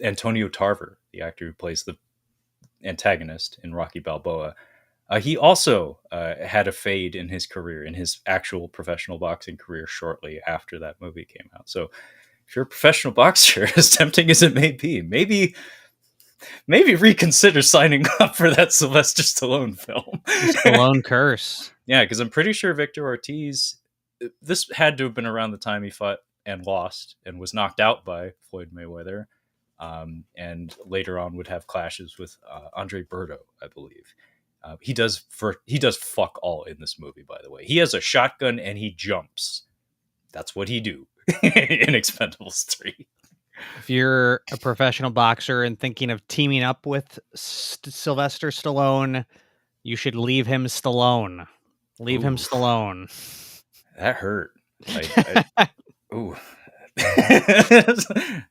Antonio Tarver, the actor who plays the antagonist in Rocky Balboa. He also had a fade in his career, in his actual professional boxing career, shortly after that movie came out. So, if you're a professional boxer, as tempting as it may be, maybe reconsider signing up for that Sylvester Stallone film. The Stallone curse. Yeah, because I'm pretty sure Victor Ortiz. This had to have been around the time he fought and lost and was knocked out by Floyd Mayweather, and later on would have clashes with Andre Berto, I believe. He does fuck all in this movie. By the way, he has a shotgun and he jumps. That's what he do in Expendables 3. If you're a professional boxer and thinking of teaming up with Sylvester Stallone, you should leave him Stallone. Leave him Ooh, Stallone. that hurt. Ooh.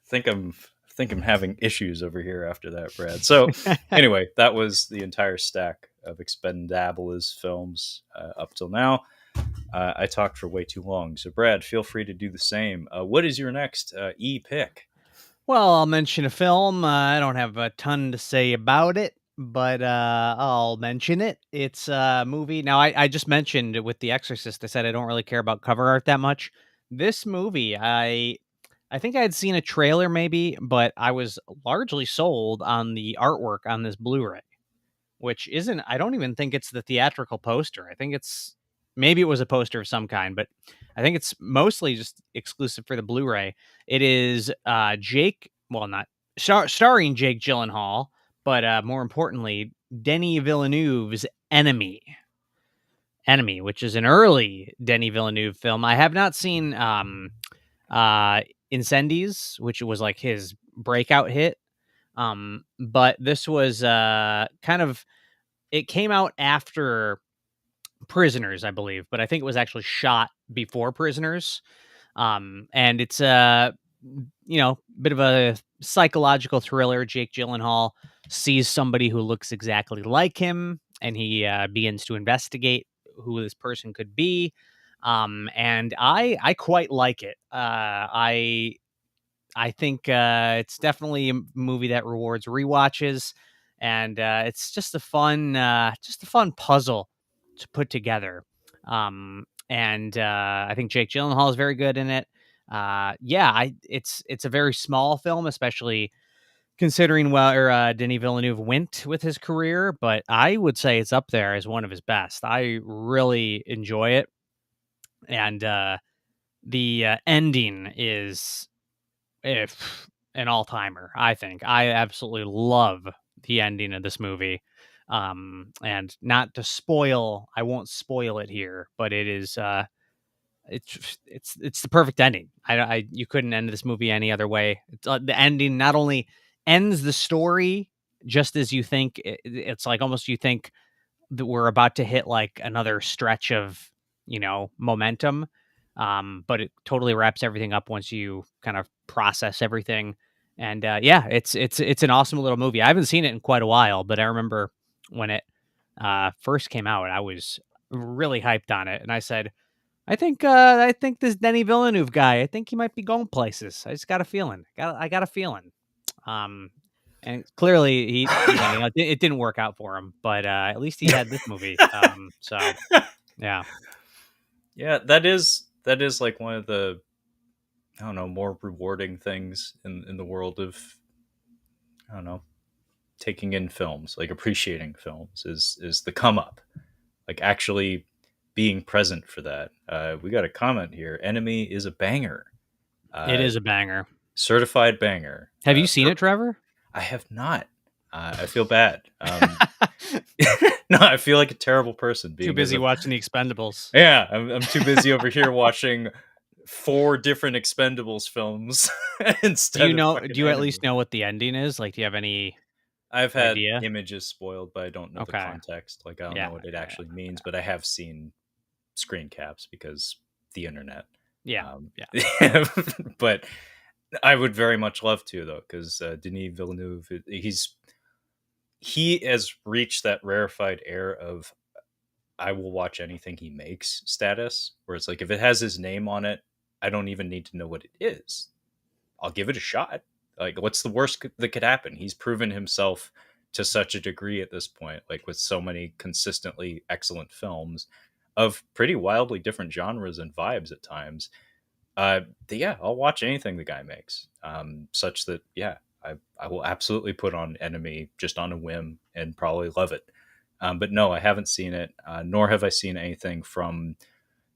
think I'm having issues over here after that, Brad. So anyway, that was the entire stack of Expendables films up till now. I talked for way too long, so Brad, feel free to do the same. What is your next E pick? Well, I'll mention a film. I don't have a ton to say about it, but I'll mention it. It's a movie. Now, I just mentioned with The Exorcist, I said I don't really care about cover art that much. This movie, I think I had seen a trailer maybe, but I was largely sold on the artwork on this Blu-ray, which isn't, I don't even think it's the theatrical poster. I think it's, maybe it was a poster of some kind, but I think it's mostly just exclusive for the Blu-ray. It is Jake, well, not starring Jake Gyllenhaal, but more importantly, Denis Villeneuve's Enemy, which is an early Denis Villeneuve film. I have not seen Incendies, which was like his breakout hit. But this was kind of, it came out after Prisoners, I believe, but I think it was actually shot before Prisoners. And it's a, bit of a psychological thriller. Jake Gyllenhaal sees somebody who looks exactly like him, and he begins to investigate who this person could be. And I quite like it. I think it's definitely a movie that rewards rewatches, and it's just a fun puzzle to put together. And I think Jake Gyllenhaal is very good in it. It's a very small film, especially considering where Denis Villeneuve went with his career. But I would say it's up there as one of his best. I really enjoy it, and the ending is, if an all-timer, I think. I absolutely love the ending of this movie. And not to spoil, I won't spoil it here, but it is it's the perfect ending. You couldn't end this movie any other way. The ending not only ends the story just as you think, it's like almost you think that we're about to hit like another stretch of, momentum. But it totally wraps everything up once you kind of process everything. And yeah, it's an awesome little movie. I haven't seen it in quite a while, but I remember when it first came out, I was really hyped on it, and I said, I think this Denis Villeneuve guy, I think he might be going places. I just got a feeling. I got a feeling. Um, and clearly it didn't work out for him, but at least he had this movie. So yeah, Yeah, that is like one of the, I don't know, more rewarding things in the world of, I don't know, taking in films, like appreciating films, is the come up, like actually being present for that. We got a comment here. Enemy is a banger, it uh, is a banger. certified banger. Have you seen it, Trevor? I have not. I feel bad. No, I feel like a terrible person Too being as busy a, watching The Expendables. yeah. I'm too busy over here watching four different Expendables films instead of fucking Do you at Enemy. least know what the ending is? Like, do you have any I've had idea? images spoiled, but I don't know the Okay. context. Like, I don't know Yeah. what it actually means, but I have seen screen caps because the internet. Yeah, Um, yeah. but I would very much love to though, because Denis Villeneuve, he has reached that rarefied air of I will watch anything he makes status, where it's like if it has his name on it, I don't even need to know what it is. I'll give it a shot. Like, what's the worst that could happen? He's proven himself to such a degree at this point, like with so many consistently excellent films of pretty wildly different genres and vibes at times. Yeah, I'll watch anything the guy makes. Such that, yeah, I will absolutely put on Enemy just on a whim and probably love it. But no, I haven't seen it, nor have I seen anything from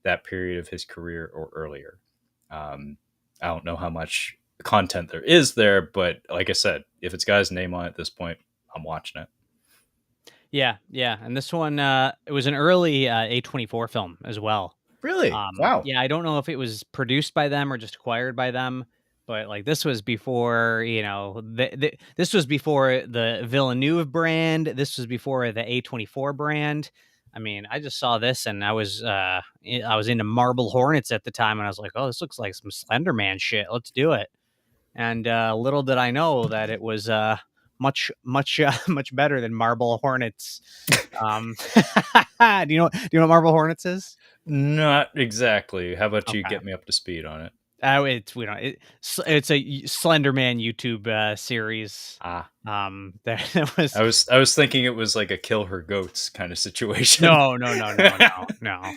that period of his career or earlier. Um, I don't know how much content there is there, but like I said, if it's got his name on it at this point, I'm watching it. Yeah, yeah, and this one, it was an early, A24 film as well. Really? Wow. Yeah, I don't know if it was produced by them or just acquired by them, but, like, this was before, this was before the Villeneuve brand, this was before the A24 brand. I mean, I just saw this and I was into Marble Hornets at the time, and I was like, "Oh, this looks like some Slender Man shit, let's do it." And, little did I know that it was, much, much better than Marble Hornets. Um, do you know what Marble Hornets is? Not exactly. How about you Okay. get me up to speed on it? It's we don't it's a Slender Man YouTube, series. Ah, That was I was thinking it was like a kill her goats kind of situation. no, no, no, no, no, no,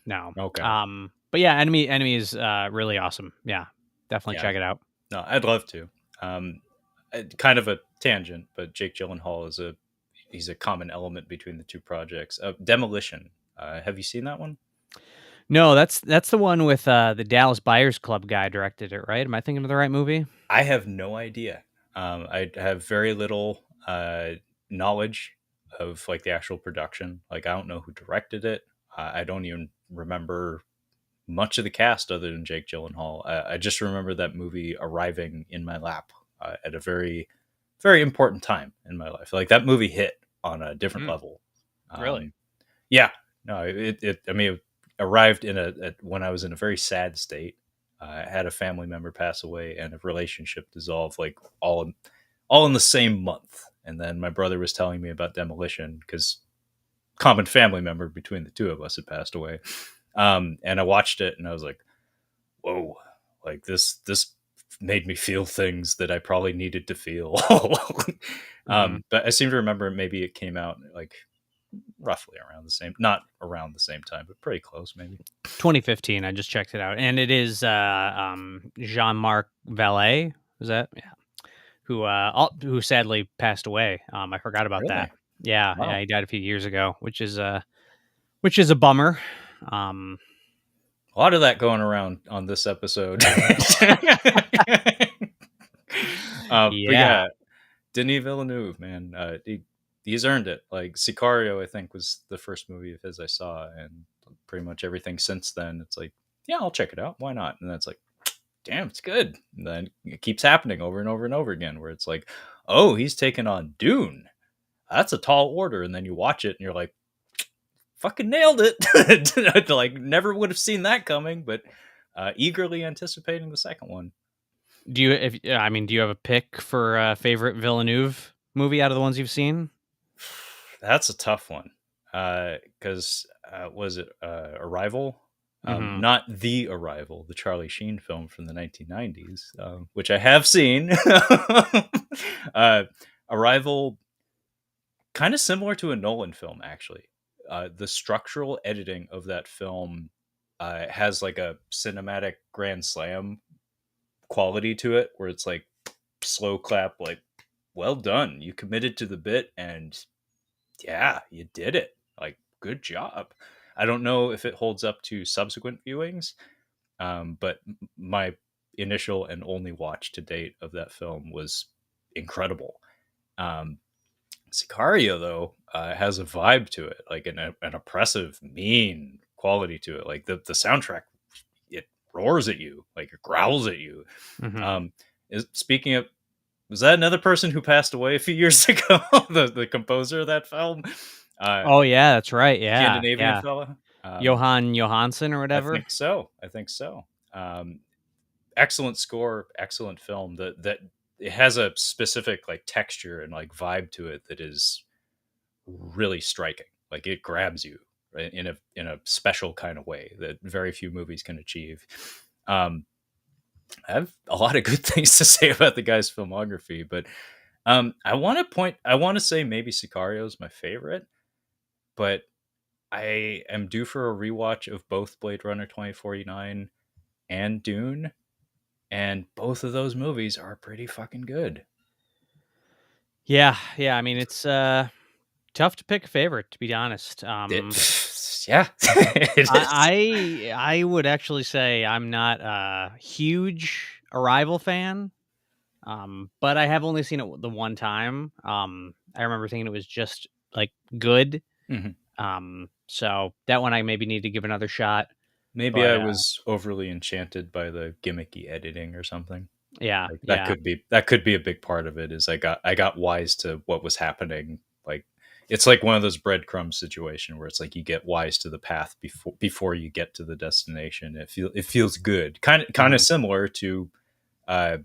no. Okay. But yeah, Enemy is, really awesome. Yeah, definitely Yeah. check it out. No, I'd love to. Kind of a tangent, but Jake Gyllenhaal he's a common element between the two projects. Demolition. Have you seen that one? No, that's the one with, the Dallas Buyers Club guy directed it, right? Am I thinking of the right movie? I have no idea. I have very little knowledge of like the actual production. Like I don't know who directed it. I don't even remember much of the cast other than Jake Gyllenhaal. I just remember that movie arriving in my lap at a very, very important time in my life. Like that movie hit on a different Mm, level. really? Um, yeah, no, I mean, it arrived when I was in a very sad state. I had a family member pass away and a relationship dissolve, like all in the same month. And then my brother was telling me about Demolition because common family member between the two of us had passed away. And I watched it and I was like, whoa, like this made me feel things that I probably needed to feel. Mhm. But I seem to remember maybe it came out like roughly around the same, not around the same time, but pretty close, maybe. 2015, I just checked it out, and it is, Jean-Marc Vallée, is that? Yeah, who sadly passed away. I forgot about that. Really? Yeah, yeah, Wow. he died a few years ago, which is a bummer. Um, A lot of that going around on this episode. But yeah, yeah, Denis Villeneuve, man, he's earned it. Like Sicario, I think was the first movie of his I saw, and pretty much everything since then. It's like, yeah, I'll check it out. Why not? And that's like, damn, it's good. And then it keeps happening over and over and over again, where it's like, oh, he's taking on Dune. That's a tall order. And then you watch it and you're like, fucking nailed it. Like, never would have seen that coming, but eagerly anticipating the second one. do you have a pick for a favorite Villeneuve movie out of the ones you've seen? That's a tough one. Because was it Arrival? Mhm. Not The Arrival, the Charlie Sheen film from the 1990s, which I have seen. uh, Arrival, kind of similar to a Nolan film, actually. The structural editing of that film has like a cinematic grand slam quality to it, where it's like slow clap, like, well done. You committed to the bit, and yeah, you did it. Like, good job. I don't know if it holds up to subsequent viewings, but my initial and only watch to date of that film was incredible. Um, Sicario, though, has a vibe to it, like an oppressive, mean quality to it. Like the soundtrack, it roars at you, like it growls at you. Mhm. Um, speaking of, was that another person who passed away a few years ago? The composer of that film, uh, Oh, yeah, that's right, yeah, Scandinavian yeah. fella. Johan Johansson or I whatever? think so. I think so. Um, Excellent score, excellent film. That it has a specific like texture and like vibe to it that is really striking. Like it grabs you right in a special kind of way that very few movies can achieve. Um, I have a lot of good things to say about the guy's filmography, but I want to say maybe Sicario is my favorite, but I am due for a rewatch of both Blade Runner 2049 and Dune, and both of those movies are pretty fucking good. Yeah, yeah. I mean, it's tough to pick a favorite, to be honest. Yeah, it is. I would actually say I'm not a huge Arrival fan, but I have only seen it the one time. I remember thinking it was just like good. Mhm. So that one I maybe need to give another shot. Maybe But I was overly enchanted by the gimmicky editing or something. yeah, Like yeah. that could be a big part of it. Is I got wise to what was happening. Like it's like one of those breadcrumb situation where it's like you get wise to the path before you get to the destination. It feels good. Kind of Mhm. similar to uh,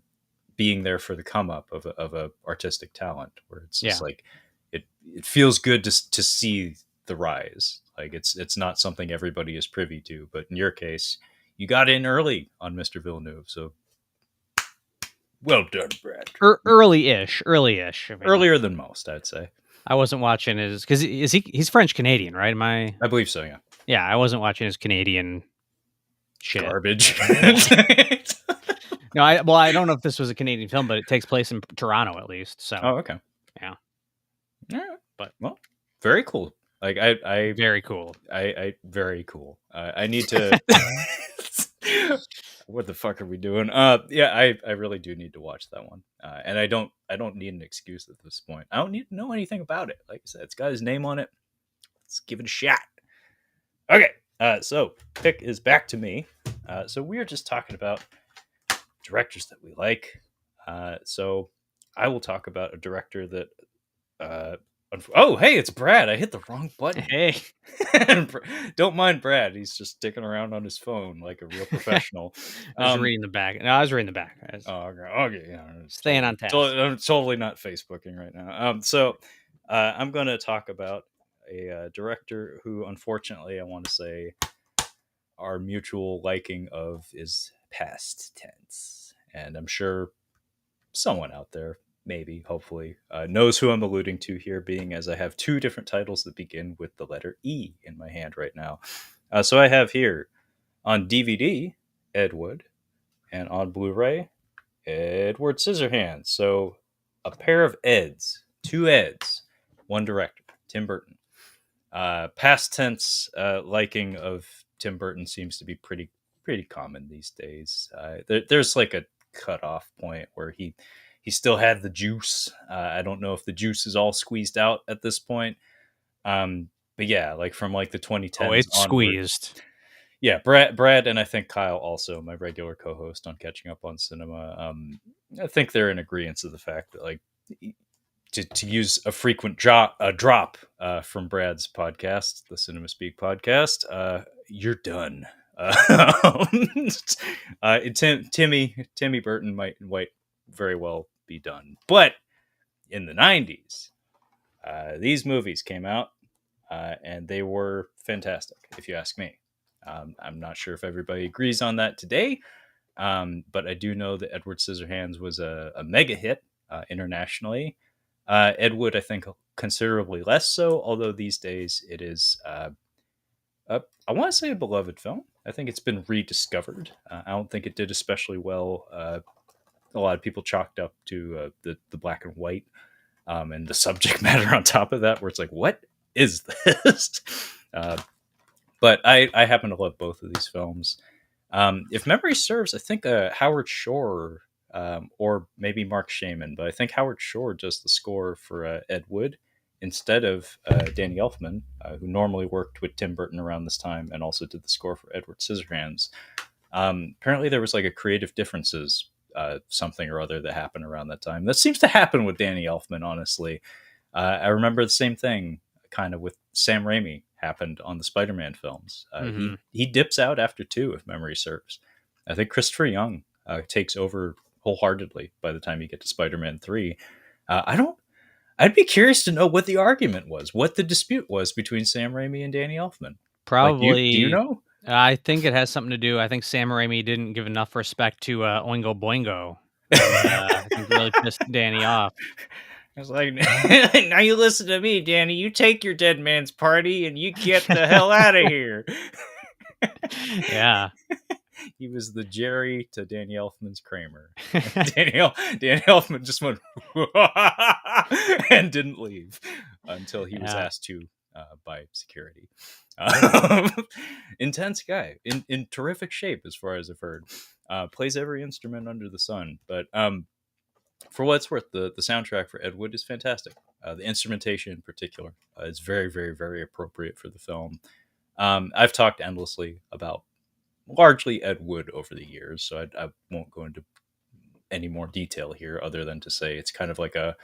being there for the come up of a artistic talent, where it's just Yeah. like it feels good to see the rise. Like it's not something everybody is privy to, but in your case, you got in early on Mr. Villeneuve, so well done, Brad. Early-ish. I mean, Earlier than most, I'd say. I wasn't watching his because he's French Canadian, right? Am I? I believe so. Yeah, Yeah, I wasn't watching his Canadian shit. garbage. Yeah. No, I don't know if this was a Canadian film, but it takes place in Toronto at least. So Oh, okay. yeah, All right. but Well, very cool. Like very cool. I very cool. I need to. What the fuck are we doing? Yeah, I really do need to watch that one. And I don't need an excuse at this point. I don't need to know anything about it. Like I said, it's got his name on it. Let's give it a shot. Okay. So pick is back to me. So we are just talking about directors that we like. So I will talk about a director that uh, oh, hey, it's Brad. I hit the wrong button. Hey, Don't mind Brad. He's just sticking around on his phone like a real professional. I was reading the back. No, I was reading the back. I was Oh, okay, yeah, it's staying on task. I'm totally not Facebooking right now. So I'm going to talk about a director who, unfortunately, I want to say our mutual liking of is past tense, and I'm sure someone out there, maybe, hopefully, knows who I'm alluding to here, being as I have two different titles that begin with the letter E in my hand right now. So I have here on DVD, Ed Wood, and on Blu ray, Edward Scissorhands. So a pair of Eds, two Eds, one director, Tim Burton. Past tense liking of Tim Burton seems to be pretty common these days. There's like a cutoff point where he still had the juice. I don't know if the juice is all squeezed out at this point. But yeah, like from like the Oh, 2010s it's onward. squeezed. Yeah, Brad, and I think Kyle also, my regular co-host on Catching Up on Cinema. I think they're in agreement to the fact that like to use a frequent drop from Brad's podcast, the Cinema Speak podcast, you're done. Timmy Burton might very well be done, but in the '90s, these movies came out, and they were fantastic, if you ask me. I'm not sure if everybody agrees on that today, but I do know that Edward Scissorhands was a mega hit internationally. Ed Wood, I think, considerably less so, although these days it is, I want to say, a beloved film. I think it's been rediscovered. I don't think it did especially well. A lot of people chalked up to the black and white and the subject matter on top of that, where it's like, what is this? uh, but I happen to love both of these films. If memory serves, I think Howard Shore or maybe Mark Shaman, but I think Howard Shore does the score for Ed Wood instead of Danny Elfman, who normally worked with Tim Burton around this time and also did the score for Edward Scissorhands. Apparently, there was like a creative differences, something or other that happened around that time. That seems to happen with Danny Elfman, honestly. I remember the same thing kind of with Sam Raimi happened on the Spider-Man films. Hmm. He dips out after two, if memory serves. I think Christopher Young takes over wholeheartedly by the time you get to Spider-Man 3. I don't. I'd be curious to know what the argument was, what the dispute was between Sam Raimi and Danny Elfman. Like, do you Probably, know? I think it has something to do. I think Sam Raimi didn't give enough respect to Oingo Boingo, and I think really pissed Danny off. I was like, now you listen to me, Danny. You take your dead man's party and you get the hell out of here. Yeah. He was the Jerry to Danny Elfman's Kramer. Danny Elfman just went and didn't leave until he was Yeah. asked to by security. Um, Intense guy, in terrific shape as far as I've heard. Plays every instrument under the sun. But for what it's worth, the soundtrack for Ed Wood is fantastic. The instrumentation in particular is very, very, very appropriate for the film. I've talked endlessly about largely Ed Wood over the years, so I won't go into any more detail here other than to say it's kind of like a,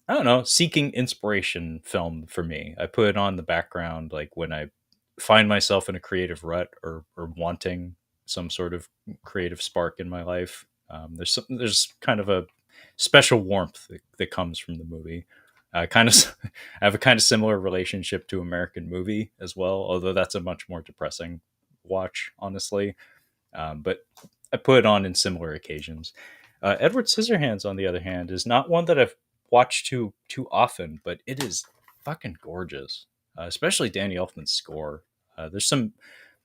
I don't know, seeking inspiration film for me. I put it on the background like when I find myself in a creative rut or wanting some sort of creative spark in my life. There's kind of a special warmth that comes from the movie. I have a kind of similar relationship to American Movie as well, although that's a much more depressing watch, honestly. But I put it on in similar occasions. Edward Scissorhands, on the other hand, is not one that I've watched too often, but it is fucking gorgeous. Especially Danny Elfman's score.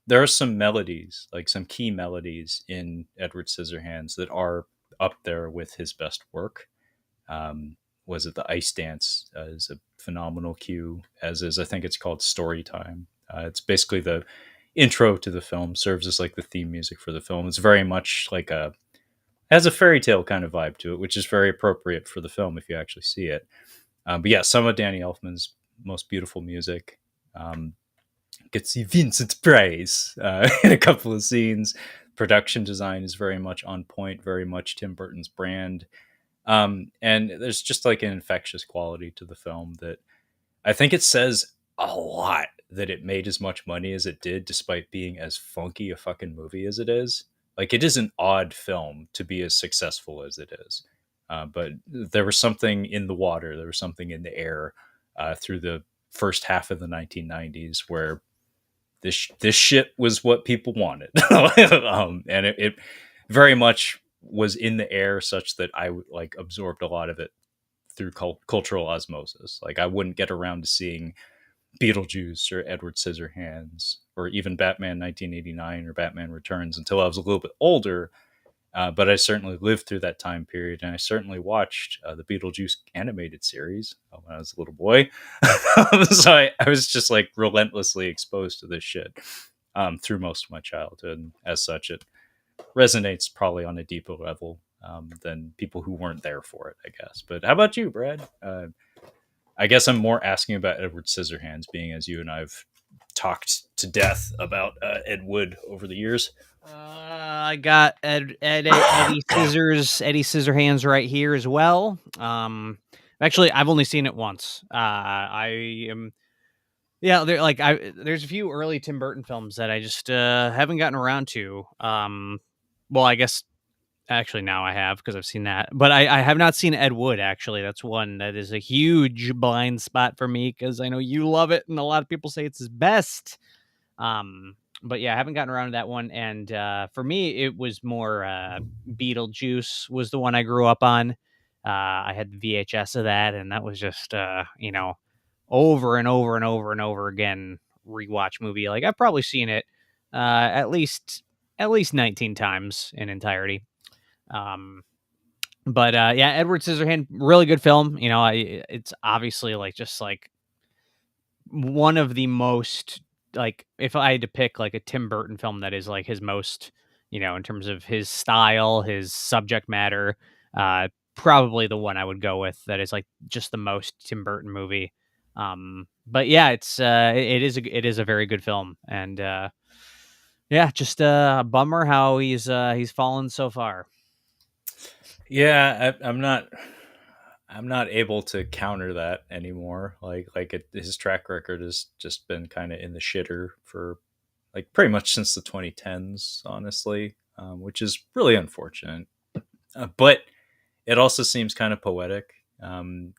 There are some melodies, like some key melodies in Edward Scissorhands that are up there with his best work. Um, was it the Ice Dance is a phenomenal cue, as is I think it's called Story Time. It's basically the intro to the film, serves as like the theme music for the film. It's very much like a has a fairy tale kind of vibe to it, which is very appropriate for the film if you actually see it. But yeah, some of Danny Elfman's most beautiful music gets the Vincent Prize in a couple of scenes. Production design is very much on point, very much Tim Burton's brand. And there's just like an infectious quality to the film that I think it says a lot that it made as much money as it did, despite being as funky a fucking movie as it is. Like, it is an odd film to be as successful as it is. But there was something in the water, there was something in the air through the first half of the 1990s where this shit was what people wanted. And it very much was in the air such that I like absorbed a lot of it through cultural osmosis. Like, I wouldn't get around to seeing Beetlejuice or Edward Scissorhands or even Batman 1989 or Batman Returns until I was a little bit older. But I certainly lived through that time period, and I certainly watched the Beetlejuice animated series when I was a little boy. So I was just like relentlessly exposed to this shit through most of my childhood. And as such, it resonates probably on a deeper level than people who weren't there for it, I guess. But how about you, Brad? I guess I'm more asking about Edward Scissorhands, being as you and I've talked to death about Ed Wood over the years. I got Eddie Scissorhands right here as well. Actually, I've only seen it once. I am, yeah. There's a few early Tim Burton films that I just haven't gotten around to. Well, I guess actually now I have because I've seen that, but I have not seen Ed Wood. Actually, that's one that is a huge blind spot for me because I know you love it, and a lot of people say it's his best. But yeah, I haven't gotten around to that one. And for me, it was more Beetlejuice was the one I grew up on. I had the VHS of that, and that was just over and over and over and over again rewatch movie. Like I've probably seen it at least 19 times in entirety. Um, but yeah, Edward Scissorhand, really good film. It's obviously like just like one of the most like if I had to pick like a Tim Burton film that is like his most, in terms of his style, his subject matter, probably the one I would go with that is like just the most Tim Burton movie. But yeah, it is a very good film, and yeah, just a bummer how he's fallen so far. Yeah, I'm not able to counter that anymore. His track record has just been kind of in the shitter for like pretty much since the 2010s, honestly, which is really unfortunate. But it also seems kind of poetic,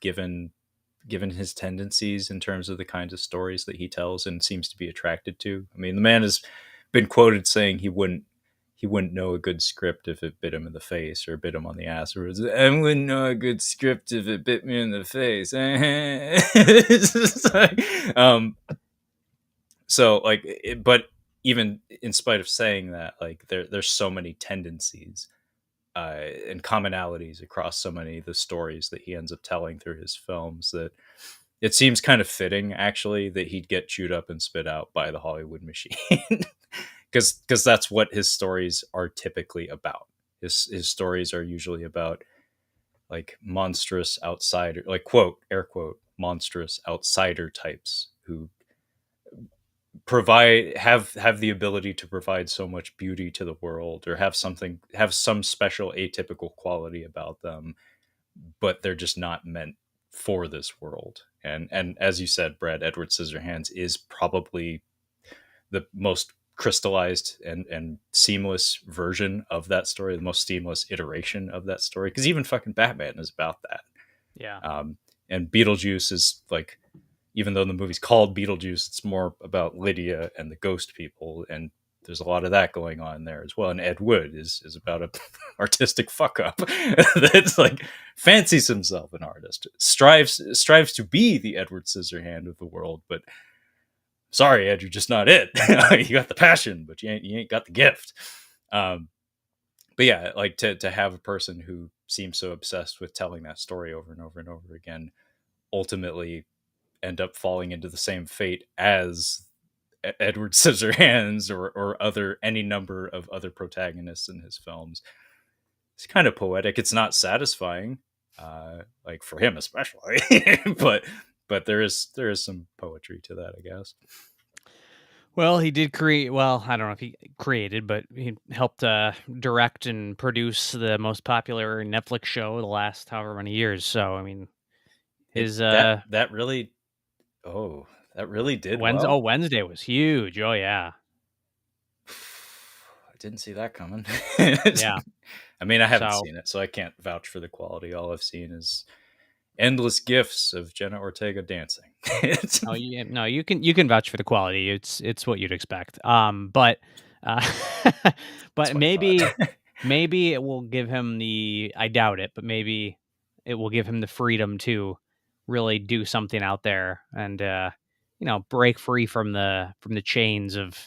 given his tendencies in terms of the kinds of stories that he tells and seems to be attracted to. I mean, the man has been quoted saying he wouldn't know a good script if it bit him in the face or bit him on the ass. Or I wouldn't know a good script if it bit me in the face. So like, but even in spite of saying that, like there's so many tendencies and commonalities across so many of the stories that he ends up telling through his films that it seems kind of fitting, actually, that he'd get chewed up and spit out by the Hollywood machine, because that's what his stories are typically about. His stories are usually about like monstrous outsider, like quote air quote monstrous outsider types who have the ability to provide so much beauty to the world, or have some special atypical quality about them, but they're just not meant for this world. And as you said, Brad, Edward Scissorhands is probably the most crystallized and seamless version of that story, the most seamless iteration of that story, because even fucking Batman is about that. Yeah. And Beetlejuice is like, even though the movie's called Beetlejuice, it's more about Lydia and the ghost people, and there's a lot of that going on there as well. And Ed Wood is about a artistic fuck up that's like fancies himself an artist, strives to be the Edward Scissorhand of the world, but sorry, Ed, you're just not it. You got the passion, but you ain't got the gift. Um, but yeah, like to have a person who seems so obsessed with telling that story over and over and over again, ultimately end up falling into the same fate as Edward Scissorhands or other any number of other protagonists in his films. It's kind of poetic. It's not satisfying, like for him especially, but there is some poetry to that, I guess. Well, he did create. Well, I don't know if he created, but he helped direct and produce the most popular Netflix show the last however many years. So, I mean, It his that really oh that really did well. Wednesday was huge. Oh yeah, I didn't see that coming. yeah. I mean, I haven't So, seen it, so I can't vouch for the quality. All I've seen is endless gifs of Jenna Ortega dancing. no, you can vouch for the quality. It's what you'd expect. But uh, That's but what I thought. maybe it will give him the. I doubt it, but maybe it will give him the freedom to really do something out there and break free from the chains of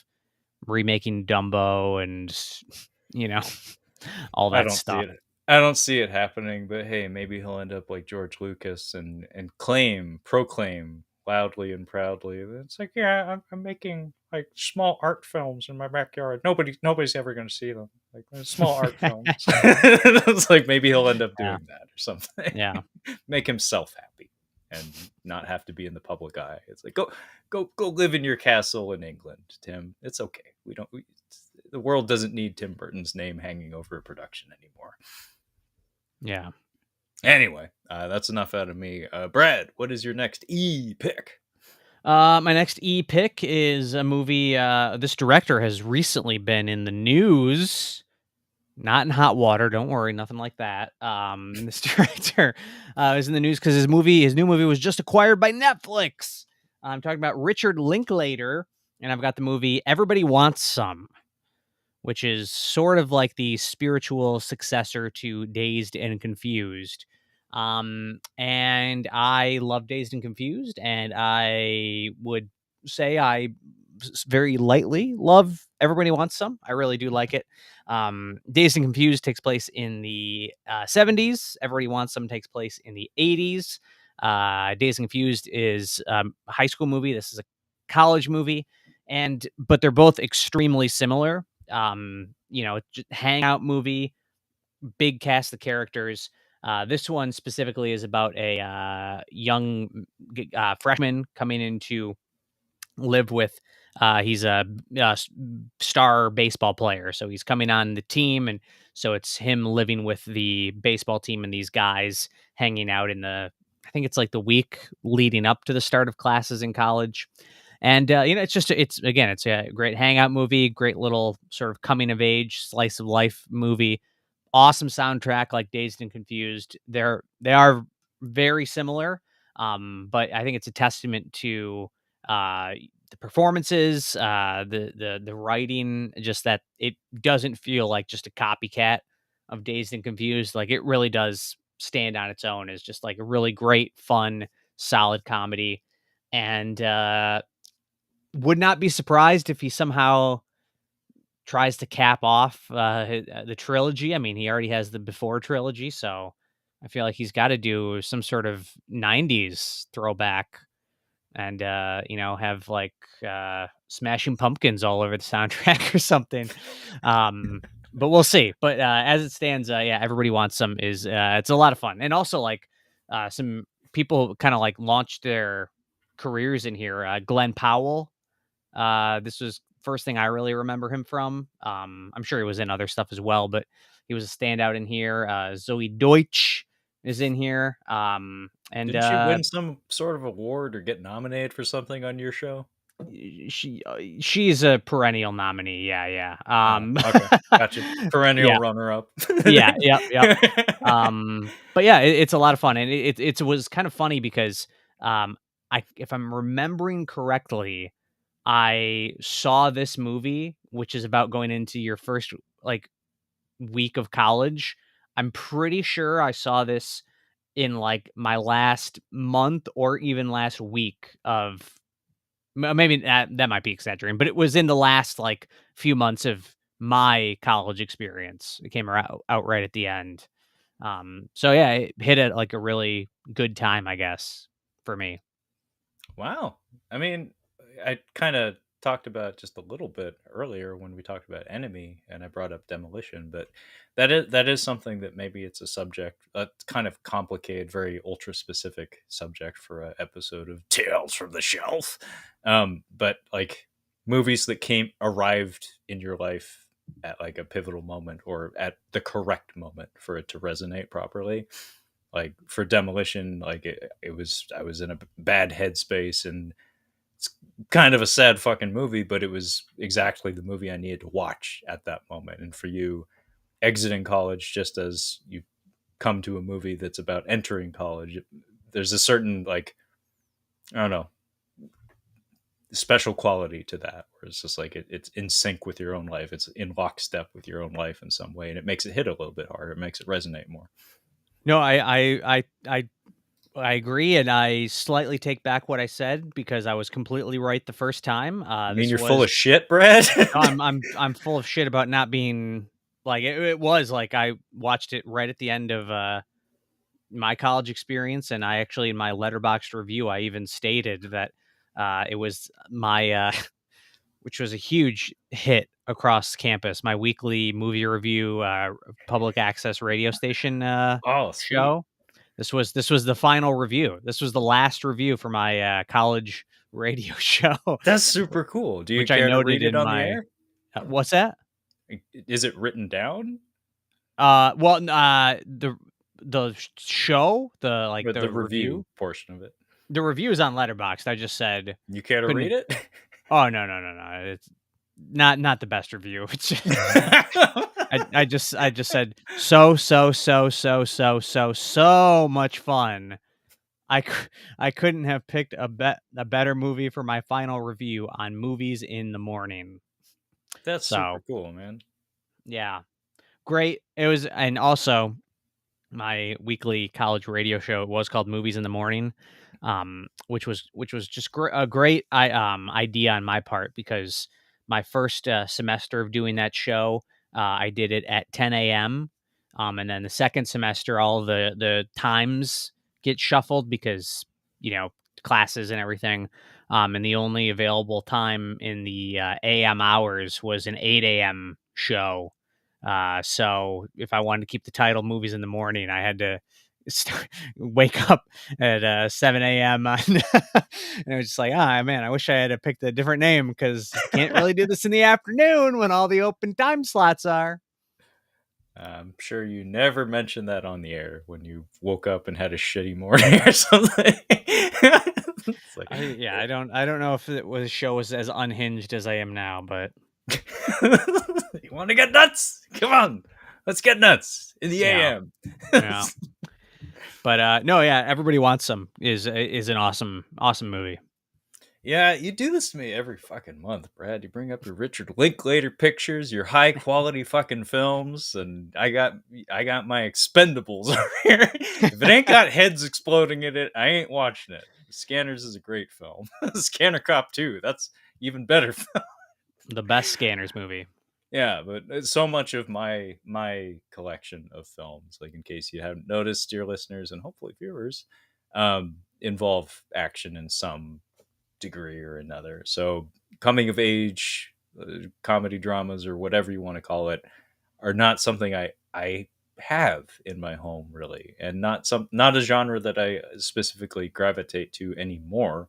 remaking Dumbo and you know all I that don't see stuff. it. I don't see it happening, but hey, maybe he'll end up like George Lucas and proclaim loudly and proudly. It's like, yeah, I'm making like small art films in my backyard. Nobody's ever going to see them. Like small art films. It's like maybe he'll end up Yeah, doing that or something. yeah. Make himself happy and not have to be in the public eye. It's like go live in your castle in England, Tim. It's okay. The world doesn't need Tim Burton's name hanging over a production anymore. Yeah. Anyway, that's enough out of me. Brad, what is your next E pick? My next E pick is a movie. This director has recently been in the news, not in hot water. Don't worry, nothing like that. This director is in the news because his new movie was just acquired by Netflix. I'm talking about Richard Linklater, and I've got the movie Everybody Wants Some, which is sort of like the spiritual successor to Dazed and Confused. And I love Dazed and Confused, and I would say I very lightly love Everybody Wants Some. I really do like it. Dazed and Confused takes place in the 70s. Everybody Wants Some takes place in the 80s. Dazed and Confused is a high school movie. This is a college movie, but they're both extremely similar. Hangout movie, big cast of characters. This one specifically is about a young freshman coming into live with. He's a star baseball player, so he's coming on the team, and so it's him living with the baseball team and these guys hanging out in the. I think it's like the week leading up to the start of classes in college, And it's again, it's a great hangout movie, great little sort of coming of age slice of life movie. Awesome soundtrack, like Dazed and Confused. They are very similar, but I think it's a testament to uh, the performances, the writing, just that it doesn't feel like just a copycat of Dazed and Confused. Like it really does stand on its own as just like a really great, fun, solid comedy. And would not be surprised if he somehow tries to cap off the trilogy. I mean, he already has the Before trilogy, so I feel like he's got to do some sort of '90s throwback and have like Smashing Pumpkins all over the soundtrack or something. But we'll see. But as it stands, yeah, Everybody Wants Some is it's a lot of fun, and also like some people kind of like launched their careers in here. Glenn Powell, this was first thing I really remember him from. I'm sure he was in other stuff as well, but he was a standout in here. Zoe Deutsch is in here. And Didn't she win some sort of award or get nominated for something on your show? she's a perennial nominee. Yeah, yeah. Okay, gotcha. Perennial Yeah, runner-up. yeah, yep, yep. But yeah, it's a lot of fun, and it was kind of funny because um, if I'm remembering correctly, I saw this movie, which is about going into your first like week of college. I'm pretty sure I saw this in like my last month or even last week of maybe that might be exaggerating, but it was in the last like few months of my college experience. It came out right at the end. So yeah, it hit at like a really good time, I guess, for me. Wow. I mean, I kind of talked about just a little bit earlier when we talked about Enemy, and I brought up Demolition, but that is something that maybe it's a subject, a kind of complicated, very ultra specific subject for an episode of Tales from the Shelf. But like movies that arrived in your life at like a pivotal moment or at the correct moment for it to resonate properly, like for Demolition, like it was, I was in a bad headspace, and it's kind of a sad fucking movie, but it was exactly the movie I needed to watch at that moment. And for you, exiting college just as you come to a movie that's about entering college, there's a certain, like, I don't know, special quality to that where it's just like it's in sync with your own life, it's in lockstep with your own life in some way, and it makes it hit a little bit harder, it makes it resonate more. No, I agree, and I slightly take back what I said because I was completely right the first time. You mean This you're full was of shit, Brad? no, I'm full of shit about not being like it was like I watched it right at the end of my college experience, and I actually in my letterboxed review I even stated that it was my which was a huge hit across campus, my weekly movie review public access radio station Oh, sweet. show. This was the final review. This was the last review for my college radio show, That's super cool. Do you which I care to noted read it in on the my air? what's that? Is it written down? Well, the show, Or the the review, review portion of it? the review is on Letterboxd. I just said You care to read couldn't. it? Oh no, no, no, no! It's not the best review. It's I just said so much fun. I couldn't have picked a better movie for my final review on Movies in the Morning. That's super So cool, man. yeah, great. It was, and also my weekly college radio show. It was called Movies in the Morning, which was just a great idea on my part because my first semester of doing that show, I did it at 10 a.m. And then the second semester, all the times get shuffled because classes and everything. And the only available time in the AM hours was an 8 a.m. show, so if I wanted to keep the title Movies in the Morning, I had to wake up at 7 a.m. And it was just like, ah, man, I wish I had picked a different name because you can't really do this in the afternoon when all the open time slots are. I'm sure you never mentioned that on the air when you woke up and had a shitty morning or something. It's like, I don't know if the show was as unhinged as I am now, but You want to get nuts? Come on, let's get nuts in the yeah, AM. yeah. But no, yeah, Everybody Wants Some is an awesome movie. Yeah, you do this to me every fucking month, Brad. You bring up your Richard Linklater pictures, your high quality fucking films, and I got my Expendables over here. If it ain't got heads exploding in it, I ain't watching it. Scanners is a great film. Scanner Cop 2, that's even better. The best Scanners movie. Yeah, but so much of my collection of films, like in case you haven't noticed, dear listeners and hopefully viewers, involve action in some degree or another. So coming of age, comedy dramas or whatever you want to call it, are not something I have in my home really, and not a genre that I specifically gravitate to anymore.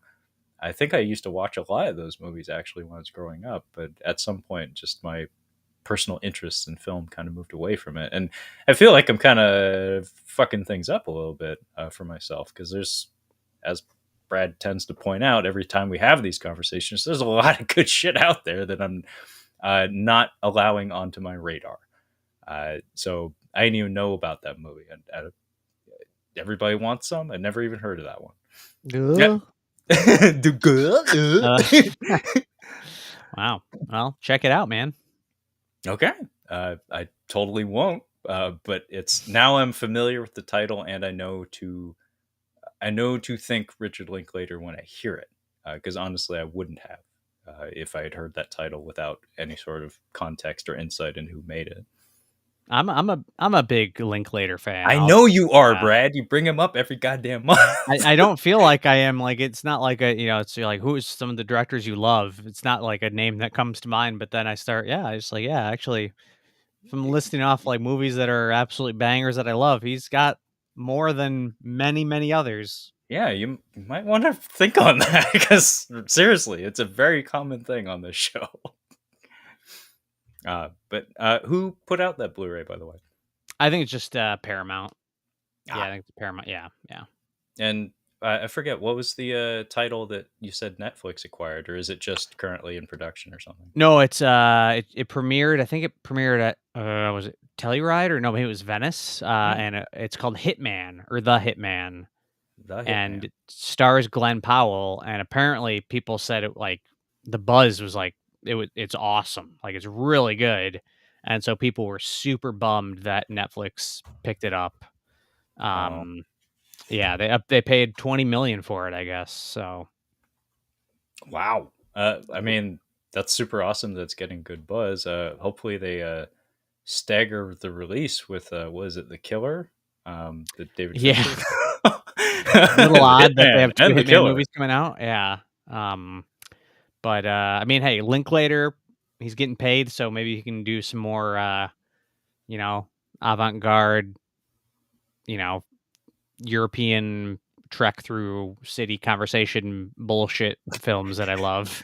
I think I used to watch a lot of those movies actually when I was growing up, but at some point, just my personal interests in film kind of moved away from it, and I feel like I'm kind of fucking things up a little bit for myself because there's, as Brad tends to point out every time we have these conversations, there's a lot of good shit out there that I'm not allowing onto my radar. So I didn't even know about that movie, and Everybody Wants Some. I never even heard of that one. Yep. Ugh. Wow. Well, check it out, man. Okay. I totally won't. But it's now I'm familiar with the title, and I know to think Richard Linklater when I hear it. Because honestly, I wouldn't have if I had heard that title without any sort of context or insight in who made it. I'm a big Linklater fan. I know you are, Yeah. Brad. You bring him up every goddamn month. I don't feel like I am like it's not like a it's like who is some of the directors you love? It's not like a name that comes to mind, but then I start I just like actually if I'm listing off like movies that are absolute bangers that I love, he's got more than many others. Yeah, you might want to think on that because seriously, it's a very common thing on this show. But who put out that Blu-ray, by the way? I think it's just Paramount. Yeah, I Ah, think it's Paramount. Yeah, yeah. and I forget what was the title that you said Netflix acquired, or is it just currently in production or something? No, it's it premiered. I think it premiered at was it Telluride or no? Maybe it was Venice. Hmm, And it's called Hitman or The Hitman, The and Hitman. it stars Glenn Powell. And apparently, people said it like the buzz was like it's awesome, like it's really good. And so people were super bummed that Netflix picked it up. Oh, Um, yeah, they paid 20 million for it, I guess. So wow. I mean, that's super awesome. That's getting good buzz. Hopefully they stagger the release with what is it, The Killer, the David yeah, Fincher, a little The odd that they Hitman, have two and The Hitman Killer. movies coming out. Yeah. Um, but I mean, hey, Linklater, he's getting paid, so maybe he can do some more, you know, avant-garde, you know, European trek through city conversation bullshit films that I love.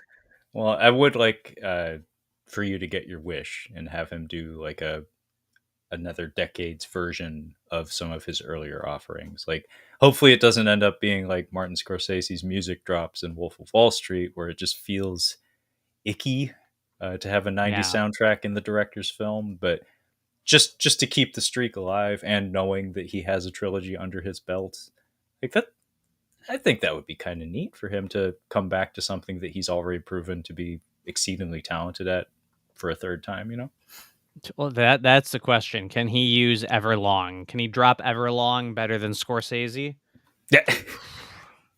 Well, I would like for you to get your wish and have him do like a another decade's version of some of his earlier offerings. Like, hopefully, it doesn't end up being like Martin Scorsese's music drops in Wolf of Wall Street, where it just feels icky to have a '90s Yeah. soundtrack in the director's film. But just to keep the streak alive and knowing that he has a trilogy under his belt, like that, I think that would be kind of neat for him to come back to something that he's already proven to be exceedingly talented at for a third time. You know? Well, that's the question. Can he use Everlong? Can he drop Everlong better than Scorsese? Yeah. I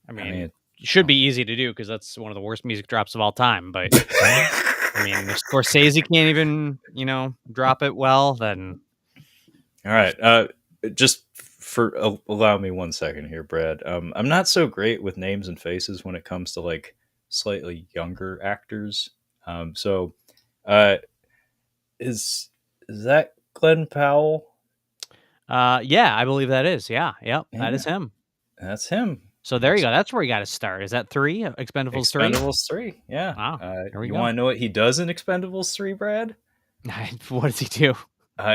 I mean, mean, it should be easy to do because that's one of the worst music drops of all time. But I mean, if Scorsese can't even, drop it well, then all right. Just for allow me 1 second here, Brad. I'm not so great with names and faces when it comes to like slightly younger actors. So, uh, is that Glenn Powell? yeah, I believe that is. Yeah, yep, that is Yeah, him. that's him. So there you go. That's where you got to start. Is that 3? Expendables 3? Expendables 3. Yeah. Wow, there we You go. want to know what he does in Expendables 3, Brad? What does he do?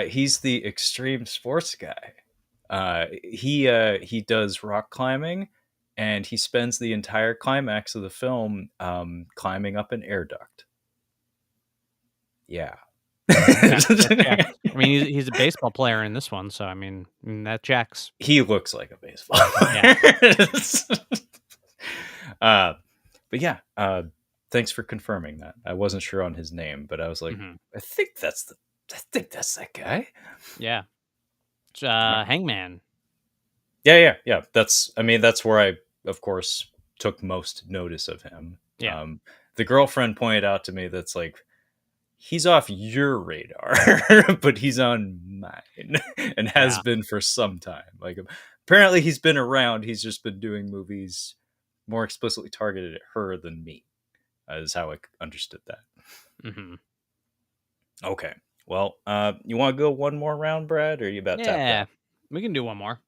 He's the extreme sports guy. He does rock climbing, and he spends the entire climax of the film climbing up an air duct. Yeah. Yeah, that checks. I mean, he's a baseball player in this one, so that checks. He looks like a baseball Yeah. player. uh, but yeah, thanks for confirming that. I wasn't sure on his name, but I was like, Mhm. I think that's that guy. Yeah. It's, All right. Hangman. Yeah. That's where I, of course, took most notice of him. Yeah. The girlfriend pointed out to me that's like, he's off your radar, but he's on mine and has Yeah. been for some time. Like, apparently he's been around. He's just been doing movies more explicitly targeted at her than me, is how I understood that. Mhm. Okay. Well, you want to go one more round, Brad, or are you about tapped Yeah. out? We can do one more.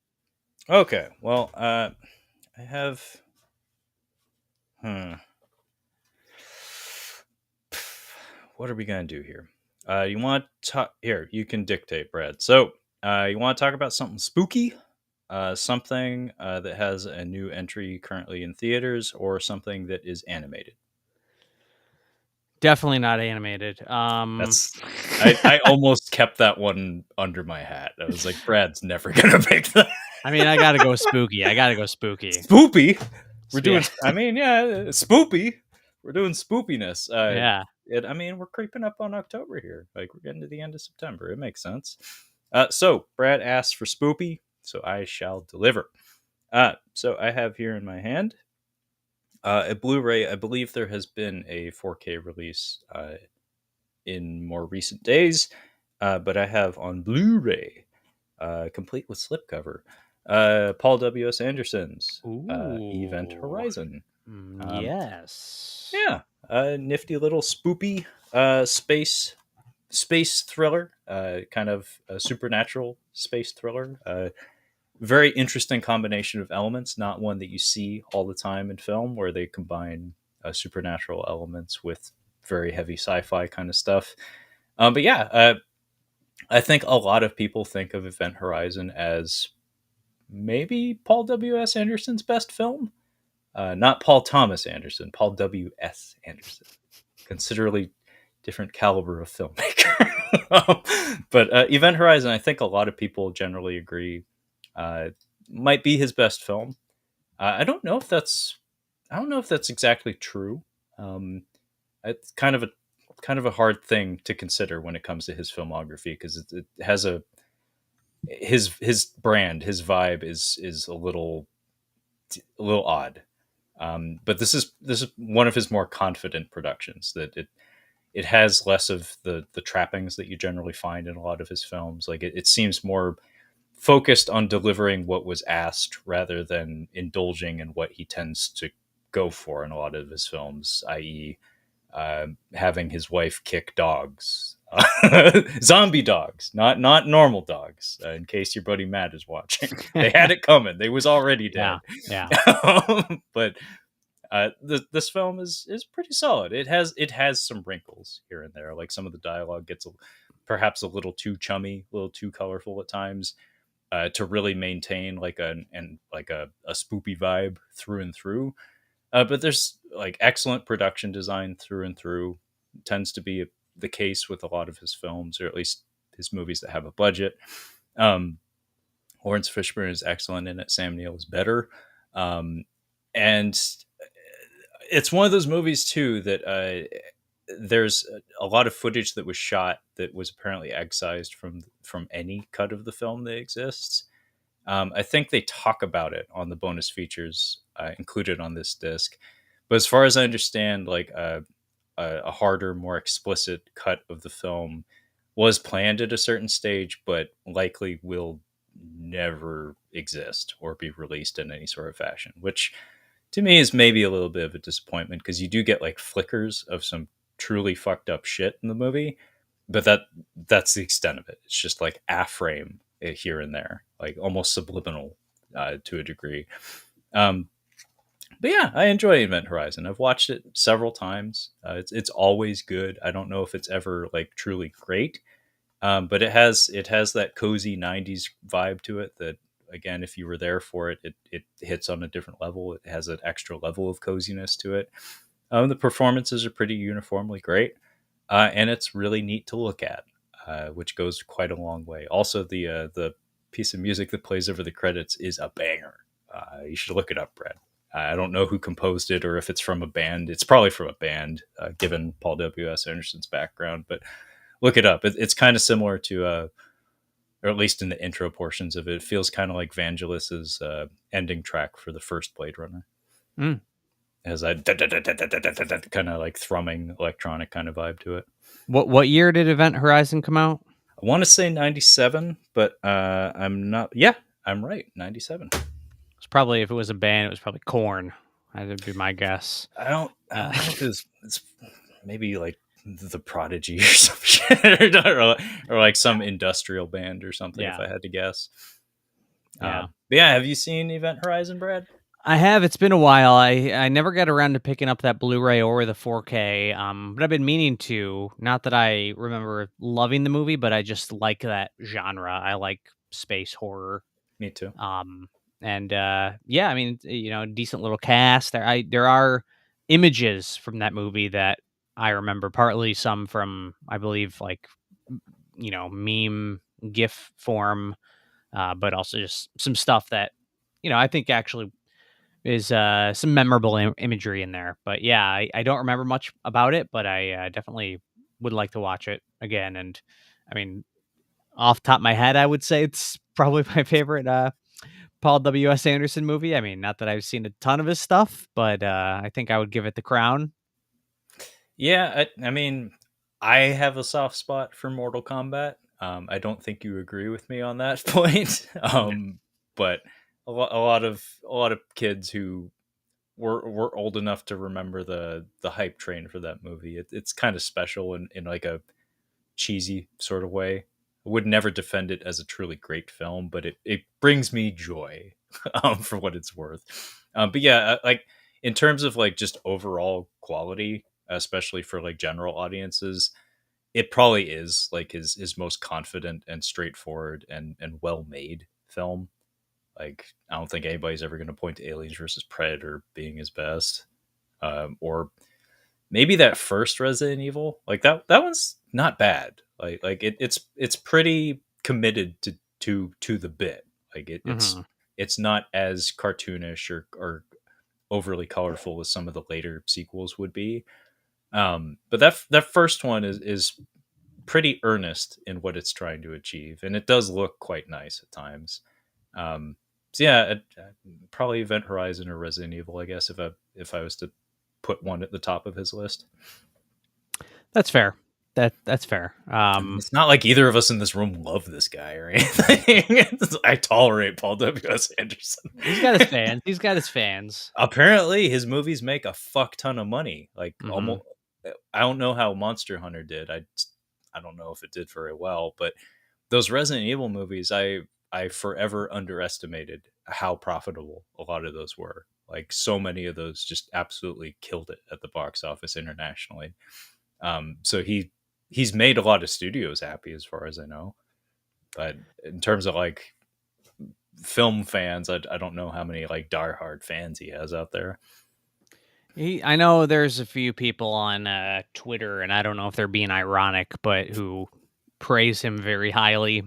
Okay. Well, I have. Hmm. What are we gonna do here? You want to talk here? You can dictate, Brad. So, you want to talk about something spooky, something that has a new entry currently in theaters, or something that is animated? Definitely not animated. That's I almost kept that one under my hat. I was like, Brad's never gonna pick that. I gotta go spooky. I gotta go spooky. Spoopy. We're doing. Yeah. I mean, yeah, spoopy. We're doing spoopiness. Yeah. We're creeping up on October here. Like we're getting to the end of September. It makes sense. So Brad asked for spoopy, so I shall deliver. So I have here in my hand a Blu-ray. I believe there has been a 4K release in more recent days, but I have on Blu-ray, complete with slipcover, Paul W.S. Anderson's Event Ooh. Horizon. Um, Yes. yeah, a nifty little spoopy space thriller, kind of a supernatural space thriller. Very interesting combination of elements, not one that you see all the time in film, where they combine supernatural elements with very heavy sci-fi kind of stuff. But yeah, I think a lot of people think of Event Horizon as maybe Paul W.S. Anderson's best film. Not Paul Thomas Anderson, Paul W.S. Anderson. Considerably different caliber of filmmaker. But Event Horizon, I think a lot of people generally agree, uh, might be his best film. I don't know if that's exactly true. Um, it's kind of a hard thing to consider when it comes to his filmography because it has his brand, his vibe is a little odd. But this is one of his more confident productions. That it has less of the trappings that you generally find in a lot of his films. Like it seems more focused on delivering what was asked rather than indulging in what he tends to go for in a lot of his films, i.e., having his wife kick dogs, zombie dogs, not normal dogs. In case your buddy Matt is watching, they had it coming. They was already Yeah. dead. Yeah. But this film is pretty solid. It has some wrinkles here and there. Like some of the dialogue gets perhaps a little too chummy, a little too colorful at times, to really maintain like a spoopy vibe through and through. But there's like excellent production design through and through. Tends to be the case with a lot of his films, or at least his movies that have a budget. Um, Lawrence Fishburne is excellent in it. Sam Neill is better. And it's one of those movies too that there's a lot of footage that was shot that was apparently excised from any cut of the film that exists. I think they talk about it on the bonus features included on this disc, but as far as I understand, like a harder, more explicit cut of the film was planned at a certain stage, but likely will never exist or be released in any sort of fashion, which to me is maybe a little bit of a disappointment because you do get like flickers of some truly fucked up shit in the movie, but that's the extent of it. It's just like a frame here and there, like almost subliminal to a degree. Um, but yeah, I enjoy Event Horizon. I've watched it several times. It's always good. I don't know if it's ever like truly great, but it has that cozy '90s vibe to it that again, if you were there for it, it hits on a different level. It has an extra level of coziness to it. The performances are pretty uniformly great, and it's really neat to look at, which goes quite a long way. Also, the piece of music that plays over the credits is a banger. You should look it up, Brad. I don't know who composed it or if it's from a band. It's probably from a band, given Paul W.S. Anderson's background, but look it up. It's kind of similar to, or at least in the intro portions of it, it feels kind of like Vangelis's ending track for the first Blade Runner. Mm. It has that kind of like thrumming electronic kind of vibe to it. What year did Event Horizon come out? I want to say 97, but I'm not. Yeah, I'm right. 97. It's probably, if it was a band, it was probably Korn. That would be my guess. I don't know if it's maybe like the Prodigy or some shit, or like some industrial band or something. Yeah. If I had to guess. Yeah. But yeah, have you seen Event Horizon, Brad? I have. It's been a while. I never got around to picking up that Blu-ray or the 4K. But I've been meaning to. Not that I remember loving the movie, but I just like that genre. I like space horror. Me too. And yeah, I mean, decent little cast. There are images from that movie that I remember. Partly some from, I believe, like meme GIF form, but also just some stuff that I think actually is some memorable imagery in there. But yeah, I don't remember much about it, but I definitely would like to watch it again. And I mean, off the top of my head, I would say it's probably my favorite Paul W.S. Anderson movie. I mean, not that I've seen a ton of his stuff, but I think I would give it The Crown. Yeah, I mean, I have a soft spot for Mortal Kombat. I don't think you agree with me on that point, No. but a lot of kids who were old enough to remember the hype train for that movie. It's kind of special in like a cheesy sort of way. I would never defend it as a truly great film, but it brings me joy, for what it's worth. But yeah, like in terms of like just overall quality, especially for like general audiences, it probably is like his most confident and straightforward and well made film. Like I don't think anybody's ever going to point to Aliens versus Predator being his best, or maybe that first Resident Evil. Like that one's not bad. It's pretty committed to the bit. Like Hmm. it's not as cartoonish or overly colorful as some of the later sequels would be. But that first one is pretty earnest in what it's trying to achieve, and it does look quite nice at times. So yeah, probably Event Horizon or Resident Evil, I guess, if I was to put one at the top of his list. That's fair. That's fair. It's not like either of us in this room love this guy or anything. I tolerate Paul W.S. Anderson. He's got his fans. He's got his fans. Apparently, his movies make a fuck ton of money. Like Hmm. almost, I don't know how Monster Hunter did. I don't know if it did very well, but those Resident Evil movies, I forever underestimated how profitable a lot of those were. Like so many of those just absolutely killed it at the box office internationally. So he's made a lot of studios happy as far as I know. But in terms of like film fans, I don't know how many like diehard fans he has out there. I know there's a few people on Twitter, and I don't know if they're being ironic, but who praise him very highly.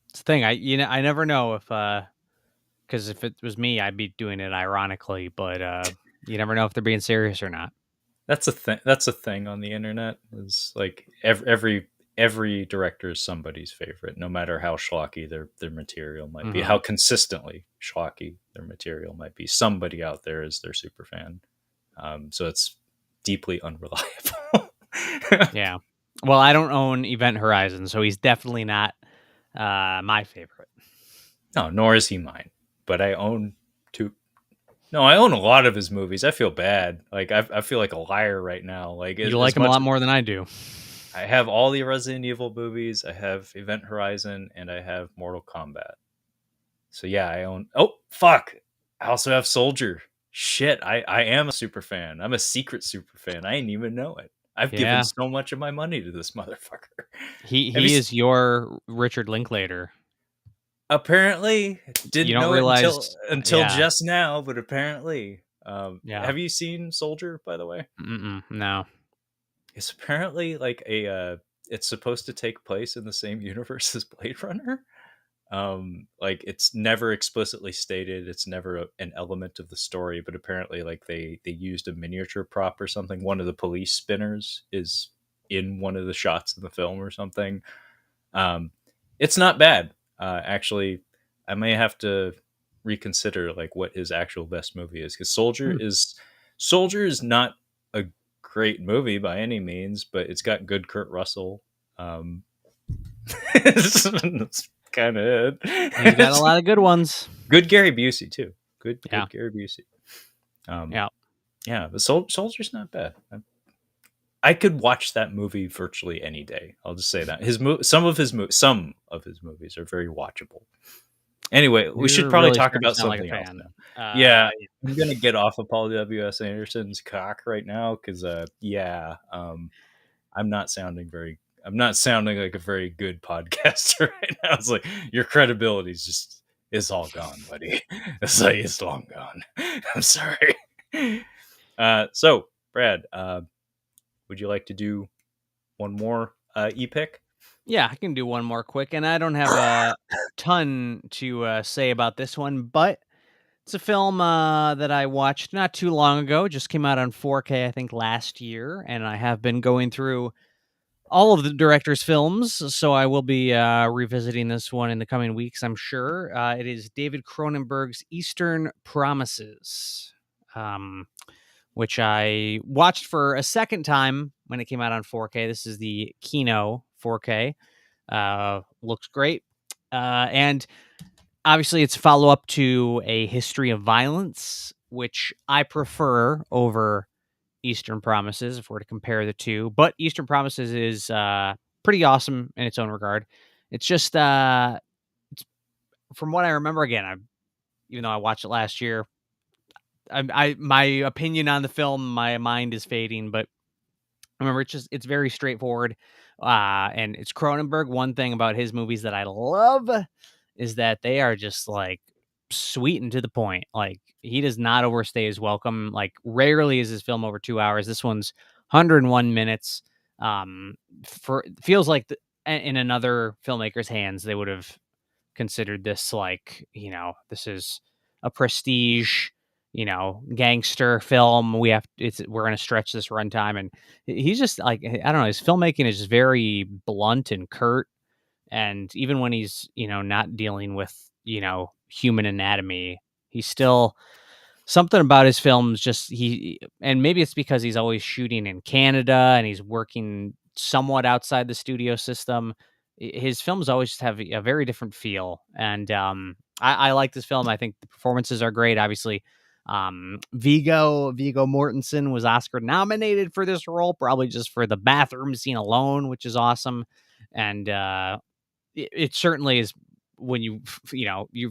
It's the thing. I never know if because if it was me, I'd be doing it ironically, but you never know if they're being serious or not. That's a thing. That's a thing on the internet. Is like every director is somebody's favorite, no matter how schlocky their material might be, Hmm. how consistently schlocky their material might be. Somebody out there is their super fan. So it's deeply unreliable. Yeah. Well, I don't own Event Horizon, so he's definitely not my favorite. No, nor is he mine. But I own two. No, I own a lot of his movies. I feel bad. Like I feel like a liar right now. Like You like as him a much lot more than I do. I have all the Resident Evil movies, I have Event Horizon, and I have Mortal Kombat. So yeah, I own. Oh fuck! I also have Soldier. Shit, I am a super fan. I'm a secret super fan. I didn't even know it. I've given Yeah. so much of my money to this motherfucker. He Have you? he is your Richard Linklater. Apparently, You didn't don't know it until realize yeah, just now, but apparently, yeah. have you seen Soldier, by the way? Mm-mm, no. It's apparently like it's supposed to take place in the same universe as Blade Runner. Like it's never explicitly stated, it's never an element of the story, but apparently like they used a miniature prop or something. One of the police spinners is in one of the shots in the film or something. um it's not bad, actually. I may have to reconsider like what his actual best movie is, because Hmm. Soldier is not a great movie by any means, but it's got good Kurt Russell. That's kind of He's got a it. lot of good ones. Good Gary Busey too. Yeah, Good Gary Busey. Um, yeah. yeah, but Soldier's not bad. I could watch that movie virtually any day. I'll just say that some of his movies are very watchable. Anyway, we should You're probably really talk starting to about sound like a something else fan. now. Yeah, Yeah. I'm gonna get off of Paul W.S. Anderson's cock right now because, I'm not sounding like a very good podcaster right now. It's like your credibility's just is all gone, buddy. It's like it's long gone. I'm sorry. So Brad, would you like to do one more e-pick? Yeah, I can do one more quick, and I don't have a ton to say about this one, but it's a film that I watched not too long ago. Just came out on 4K, I think, last year, and I have been going through all of the director's films, so I will be revisiting this one in the coming weeks, I'm sure. It is David Cronenberg's Eastern Promises, which I watched for a second time when it came out on 4K. This is the Kino 4K. Looks great. And obviously, it's follow up to A History of Violence, which I prefer over Eastern Promises if we're to compare the two. But Eastern Promises is pretty awesome in its own regard. It's just, it's, from what I remember, again, even though I watched it last year, my opinion on the film, my mind is fading, but remember, it's very straightforward, and it's Cronenberg. One thing about his movies that I love is that they are just like sweet and to the point. Like he does not overstay his welcome. Like rarely is his film over 2 hours. This one's 101 minutes. For feels like in another filmmaker's hands, they would have considered this like, this is a prestige, gangster film. We're gonna stretch this runtime, and he's just like, I don't know, his filmmaking is just very blunt and curt, and even when he's not dealing with human anatomy, he's still something about his films. Just and maybe it's because he's always shooting in Canada and he's working somewhat outside the studio system. His films always just have a very different feel, and I like this film. I think the performances are great. Obviously, Vigo Mortensen was Oscar nominated for this role, probably just for the bathroom scene alone, which is awesome. And it certainly is when you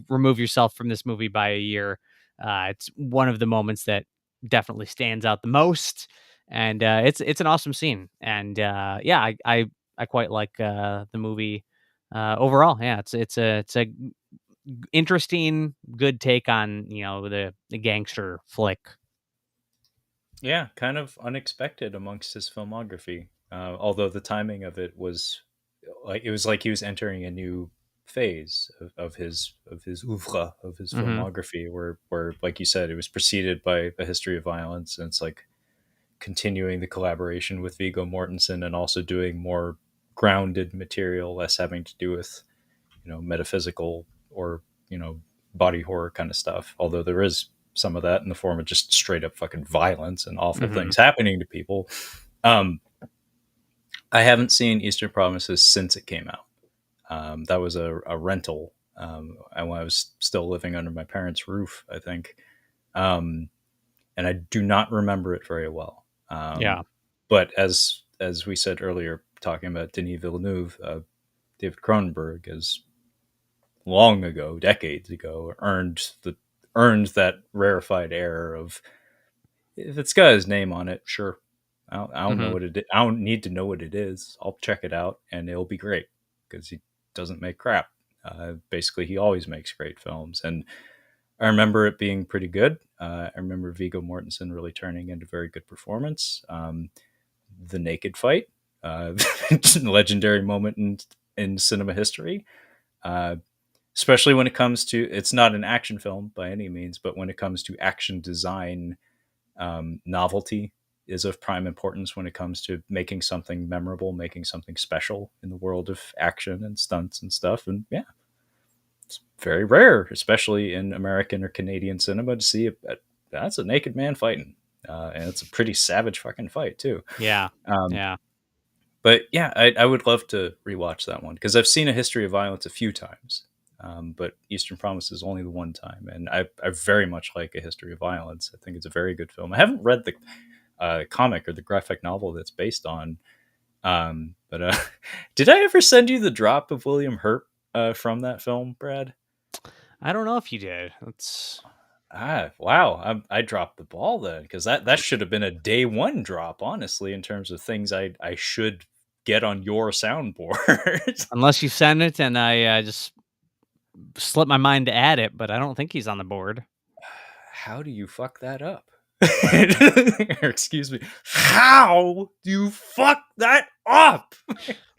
remove yourself from this movie by a year. It's one of the moments that definitely stands out the most, and it's an awesome scene. And yeah, I quite like the movie overall. Yeah, it's a interesting, good take on the gangster flick. Yeah, kind of unexpected amongst his filmography. Although the timing of it was like it was like he was entering a new phase of his oeuvre, of his Hmm. filmography, where like you said, it was preceded by A History of Violence, and it's like continuing the collaboration with Viggo Mortensen and also doing more grounded material, less having to do with metaphysical or body horror kind of stuff. Although there is some of that in the form of just straight up fucking violence and awful Hmm. things happening to people. Um, I haven't seen Eastern Promises since it came out. That was a rental, and when I was still living under my parents' roof, I think. Um, and I do not remember it very well. Yeah. But as we said earlier, talking about Denis Villeneuve, David Cronenberg has long ago, decades ago, earned that rarefied air of, if it's got his name on it, sure. I don't know Hmm. what it is. I don't need to know what it is. I'll check it out and it'll be great because he doesn't make crap. Basically, he always makes great films, and I remember it being pretty good. I remember Viggo Mortensen really turning into very good performance. The naked fight, uh, legendary moment in cinema history. Uh, Especially when it comes to, it's not an action film by any means, but when it comes to action design, novelty is of prime importance when it comes to making something memorable, making something special in the world of action and stunts and stuff. And yeah, it's very rare, especially in American or Canadian cinema, to see that's a naked man fighting. And it's a pretty savage fucking fight too. Yeah. Um, Yeah. but yeah, I would love to rewatch that one because I've seen A History of Violence a few times, but Eastern Promise is only the one time, and I very much like A History of Violence. I think it's a very good film. I haven't read the comic or the graphic novel that's based on, but did I ever send you the drop of William Hurt from that film, Brad? I don't know if you did. It's Wow, I dropped the ball then because that should have been a day one drop, honestly, in terms of things I should get on your soundboard. unless you send it and I just slipped my mind to add it, but I don't think he's on the board. How do you fuck that up? Or, excuse me. How do you fuck that up?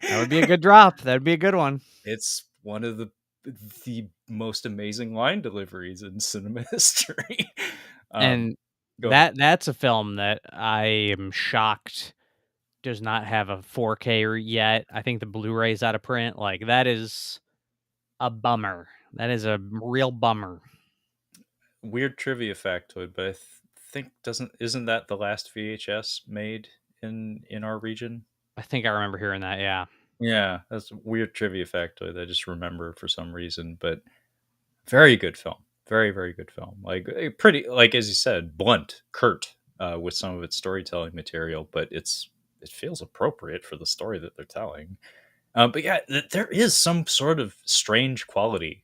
That would be a good drop. That'd be a good one. It's one of the most amazing line deliveries in cinema history. Um, And Go ahead. that's a film that I am shocked does not have a 4K yet. I think the Blu-ray's out of print. Like that is a bummer. That is a real bummer. Weird trivia factoid, but think doesn't isn't that the last VHS made in our region? I think I remember hearing that. Yeah. Yeah, that's a weird trivia factoid that I just remember for some reason, but very good film. Very, very good film. Like pretty, like as you said, blunt, curt, with some of its storytelling material, but it feels appropriate for the story that they're telling. But yeah, there is some sort of strange quality,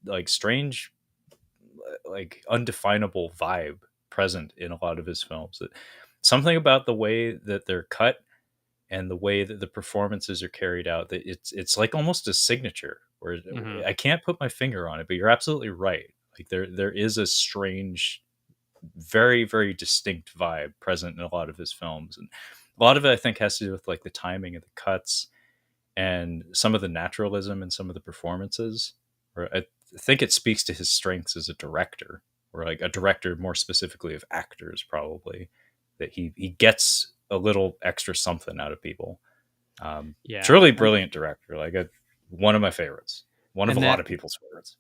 like strange, like undefinable vibe present in a lot of his films. That something about the way that they're cut and the way that the performances are carried out, that it's like almost a signature. Where Hmm. I can't put my finger on it, but you're absolutely right. Like there is a strange, very very distinct vibe present in a lot of his films, and a lot of it I think has to do with like the timing of the cuts and some of the naturalism in some of the performances. Or I think it speaks to his strengths as a director, or like a director more specifically of actors, probably that he gets a little extra something out of people. Yeah. Truly brilliant director, like one of my favorites, one of a And lot that of people's favorites.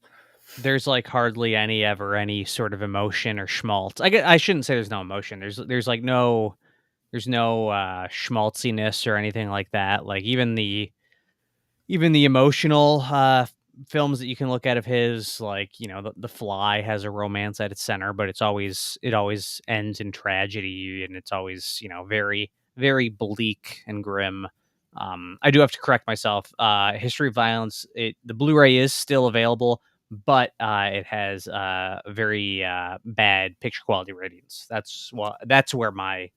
there's like hardly any sort of emotion or schmaltz. I shouldn't say there's no emotion. There's like there's no schmaltziness or anything like that. Like even the emotional films that you can look at of his, like the Fly has a romance at its center, but it always ends in tragedy, and it's always very very bleak and grim. I do have to correct myself. History of Violence, the Blu-ray is still available, but it has very bad picture quality ratings. That's where my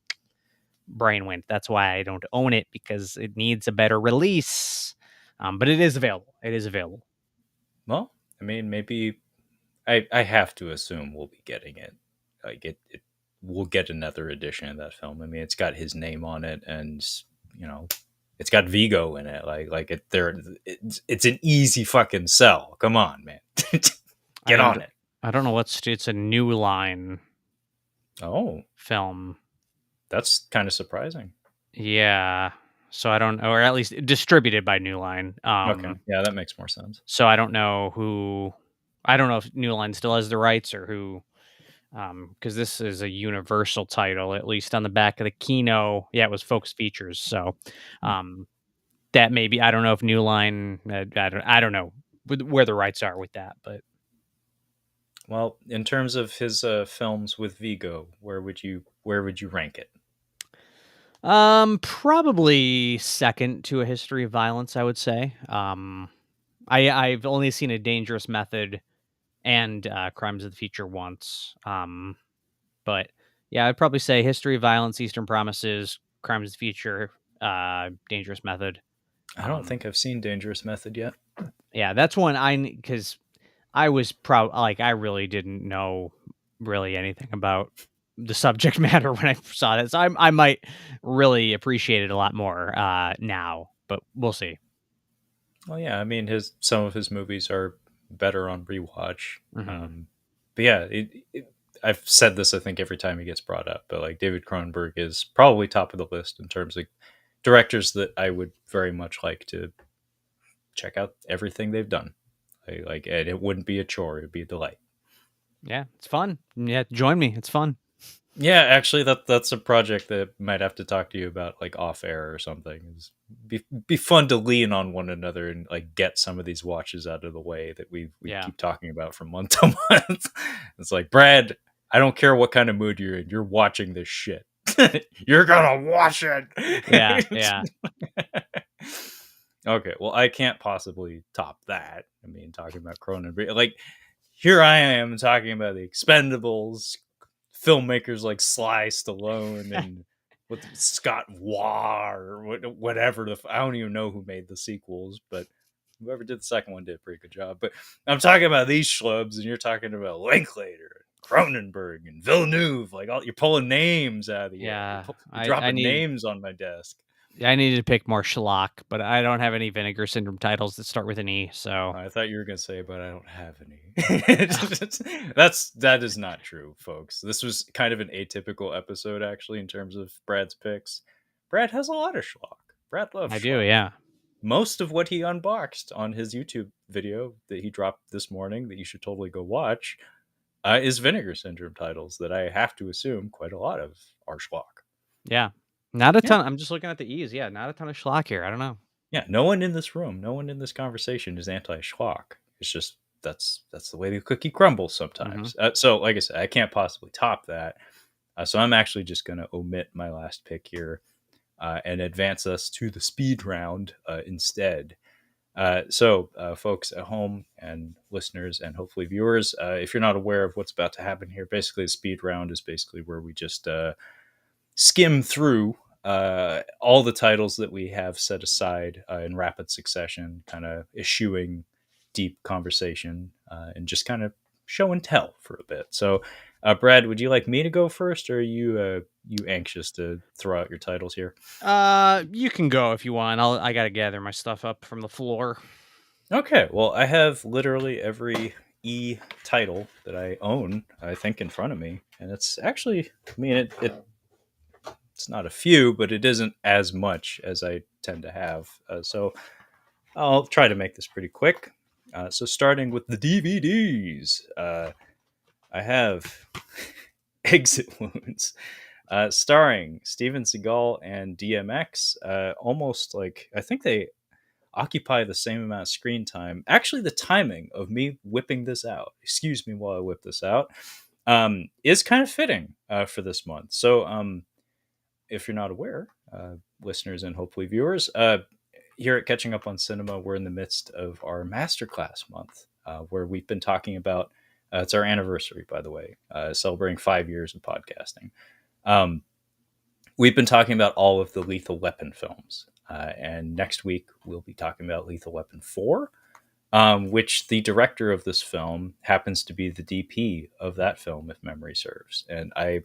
brain went. That's why I don't own it, because it needs a better release. But it is available. It is available. Well, I mean, maybe I have to assume we'll be getting it. Like it we'll get another edition of that film. I mean, it's got his name on it, and you know, it's got Vigo in it. It's an easy fucking sell. Come on, man, get And on it. I don't know it's a New Line Oh, film. that's kind of surprising. Yeah. So I don't, or at least distributed by New Line. Okay, yeah, that makes more sense. So I don't know who. I don't know if New Line still has the rights or who. Because this is a universal title, at least on the back of the Kino. Yeah, it was Focus Features. So, um, that maybe I don't know if New Line. I don't know where the rights are with that, but Well, in terms of his films with Vigo, where would you rank it? probably second to A History of Violence, I would say. I've only seen A Dangerous Method and Crimes of the Future once. But yeah, I'd probably say History of Violence, Eastern Promises, Crimes of the Future, Dangerous Method. I don't think I've seen Dangerous Method yet. Yeah, that's one because I was proud. Like, I really didn't know really anything about the subject matter when I saw that, so I might really appreciate it a lot more, now, but we'll see. Well, yeah, I mean, his some of his movies are better on rewatch. Mhm. But yeah, I've said this I think every time he gets brought up, but like David Cronenberg is probably top of the list in terms of directors that I would very much like to check out everything they've done. Like, and it wouldn't be a chore; it'd be a delight. Yeah, it's fun. Yeah, join me, it's fun. Yeah, actually, that's a project that might have to talk to you about, like off air or something. Be fun to lean on one another and like get some of these watches out of the way that we Yeah. keep talking about from month to month. It's like, Brad, I don't care what kind of mood you're in, you're watching this shit. You're gonna watch Yeah, it. yeah. Okay, well, I can't possibly top that. I mean, talking about Cronenberg, like here I am talking about the Expendables, filmmakers like Sly Stallone and with Scott Waugh or whatever. I don't even know who made the sequels, but whoever did the second one did a pretty good job. But I'm talking about these schlubs, and you're talking about Linklater, Cronenberg, and Villeneuve. Like, you're pulling names out of the air. Yeah, You're I dropping need names on my desk. I needed to pick more schlock, but I don't have any Vinegar Syndrome titles that start with an E, so I thought you were gonna say, but I don't have any. That is not true, folks. This was kind of an atypical episode, actually, in terms of Brad's picks. Brad has a lot of schlock. Brad loves I do, schlock. yeah. Most of what he unboxed on his YouTube video that he dropped this morning, that you should totally go watch, is Vinegar Syndrome titles that I have to assume quite a lot of are schlock. Yeah. Not a Yeah, ton. I'm just looking at the E's, yeah, not a ton of schlock here, I don't know. yeah. No one in this room, no one in this conversation is anti-schlock. It's just that's the way the cookie crumbles Mhm. sometimes. So, like I said, I can't possibly top that. So I'm actually just going to omit my last pick here and advance us to the speed round instead. Folks at home and listeners and hopefully viewers, if you're not aware of what's about to happen here, basically the speed round is basically where we just skim through all the titles that we have set aside in rapid succession, kind of eschewing deep conversation and just kind of show and tell for a bit. So, Brad, would you like me to go first, or are you anxious to throw out your titles here? You can go if you want. I gotta gather my stuff up from the floor. Okay, well, I have literally every E title that I own, I think, in front of me, and it's actually, I mean, it's not a few, but it isn't as much as I tend to have. So I'll try to make this pretty quick. So starting with the DVDs, I have Exit Wounds, starring Steven Seagal and DMX. Almost like I think they occupy the same amount of screen time. Actually, the timing of me whipping this out, excuse me while I whip this out, is kind of fitting for this month. So if you're not aware, listeners and hopefully viewers, here at Catching Up on Cinema, we're in the midst of our masterclass month, where we've been talking about. It's our anniversary, by the way, celebrating 5 years of podcasting. Um, we've been talking about all of the Lethal Weapon films, and next week we'll be talking about Lethal Weapon 4, which the director of this film happens to be the DP of that film, if memory serves. And I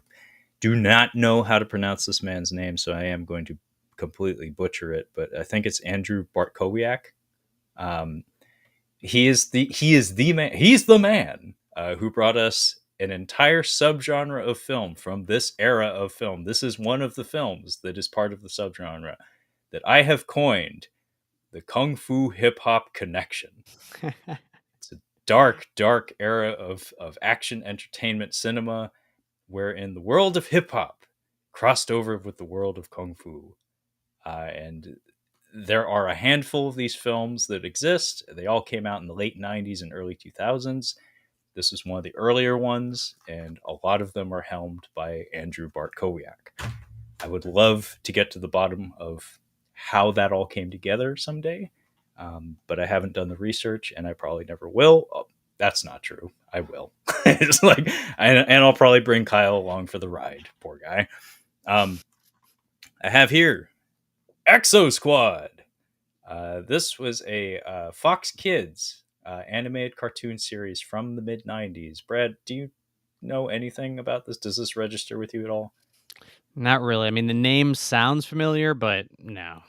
do not know how to pronounce this man's name, so I am going to completely butcher it. But I think it's Andrew Bartkowiak. Um, he is the man. He's the man who brought us an entire subgenre of film from this era of film. This is one of the films that is part of the subgenre that I have coined the Kung Fu Hip Hop Connection. It's a dark, dark era of action entertainment cinema wherein the world of hip hop crossed over with the world of kung fu. And there are a handful of these films that exist. They all came out in the late 90s and early 2000s. This is one of the earlier ones, and a lot of them are helmed by Andrew Bartkowiak. I would love to get to the bottom of how that all came together someday, but I haven't done the research, and I probably never will. Oh, that's not true. I will. It's like, and I'll probably bring Kyle along for the ride. Poor guy. Um, I have here Exo Squad. This was a Fox Kids animated cartoon series from the mid 90s. Brad, do you know anything about this? Does this register with you at all? Not really. I mean, the name sounds familiar, but no.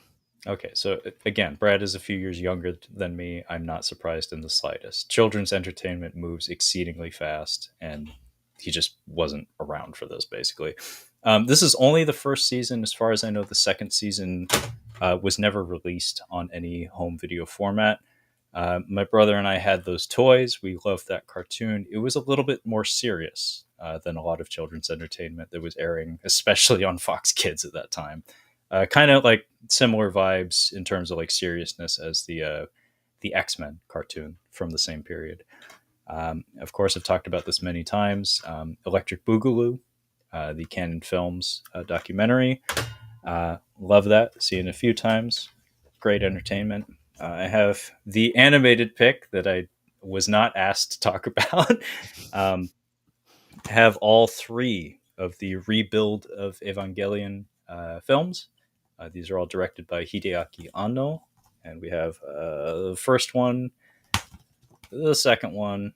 Okay, so again, Brad is a few years younger than me. I'm not surprised in the slightest. Children's entertainment moves exceedingly fast, and he just wasn't around for this, basically. This is only the first season. As far as I know, the second season was never released on any home video format. My brother and I had those toys. We loved that cartoon. It was a little bit more serious than a lot of children's entertainment that was airing, especially on Fox Kids at that time. Kind of like similar vibes in terms of like seriousness as the X-Men cartoon from the same period. Of course, I've talked about this many times. Electric Boogaloo, the Canon Films documentary. Love that. Seen it a few times. Great entertainment. I have the animated pick that I was not asked to talk about. um, have all three of the rebuild of Evangelion films. These are all directed by Hideaki Anno, and we have the first one, the second one,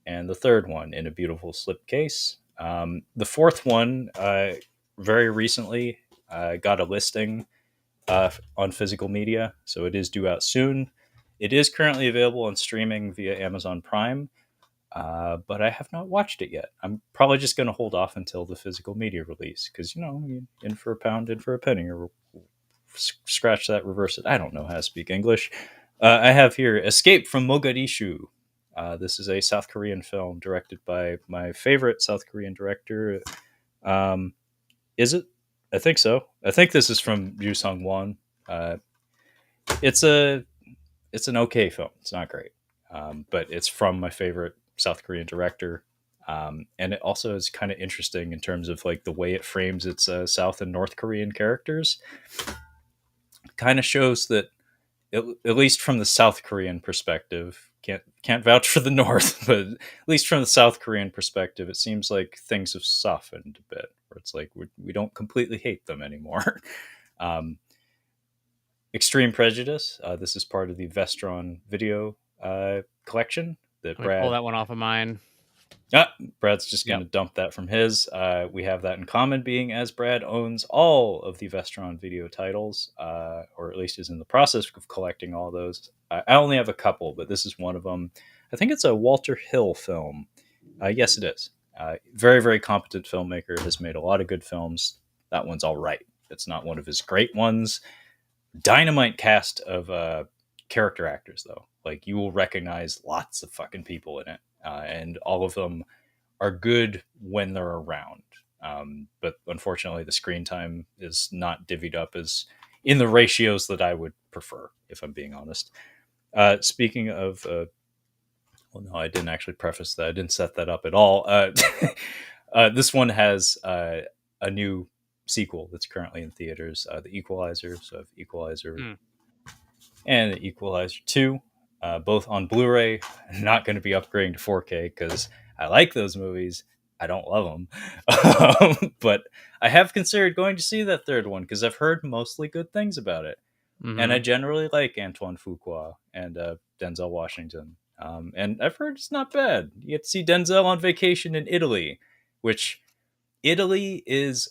and the third one in a beautiful slipcase. The fourth one, very recently, got a listing on physical media, so it is due out soon. It is currently available on streaming via Amazon Prime, but I have not watched it yet. I'm probably just going to hold off until the physical media release because, in for a pound, in for a penny, or scratch that, reverse it. I don't know how to speak English. I have here Escape from Mogadishu. This is a South Korean film directed by my favorite South Korean director. Um, is it? I think so. I think this is from Yu Sung Won. Uh, it's a it's an okay film. It's not great, but it's from my favorite South Korean director. And it also is kind of interesting in terms of like the way it frames its South and North Korean characters. Kind of shows that at least from the South Korean perspective, can't vouch for the North, but at least from the South Korean perspective, it seems like things have softened a bit. Where it's like we don't completely hate them anymore. um, Extreme Prejudice. This is part of the Vestron video collection that Let me pull Brad. that one off of mine. Brad's just going Yep. to dump that from his. We have that in common, being as Brad owns all of the Vestron video titles, or at least is in the process of collecting all those. I only have a couple, but this is one of them. I think it's a Walter Hill film. Yes, it is. Very, very competent filmmaker, has made a lot of good films. That one's all right. It's not one of his great ones. Dynamite cast of character actors, though. Like, you will recognize lots of fucking people in it, and all of them are good when they're around. But unfortunately, the screen time is not divvied up as in the ratios that I would prefer, if I'm being honest. Speaking of, well, no, I didn't actually preface that. I didn't set that up at all. This one has a new sequel that's currently in theaters, The Equalizer. So, if Equalizer Mm. and The Equalizer 2, both on Blu-ray. I'm not going to be upgrading to 4K because I like those movies. I don't love them. But I have considered going to see that third one because I've heard mostly good things about it. And I Mhm. generally like Antoine Fuqua and Denzel Washington. And I've heard it's not bad. You get to see Denzel on vacation in Italy, which Italy is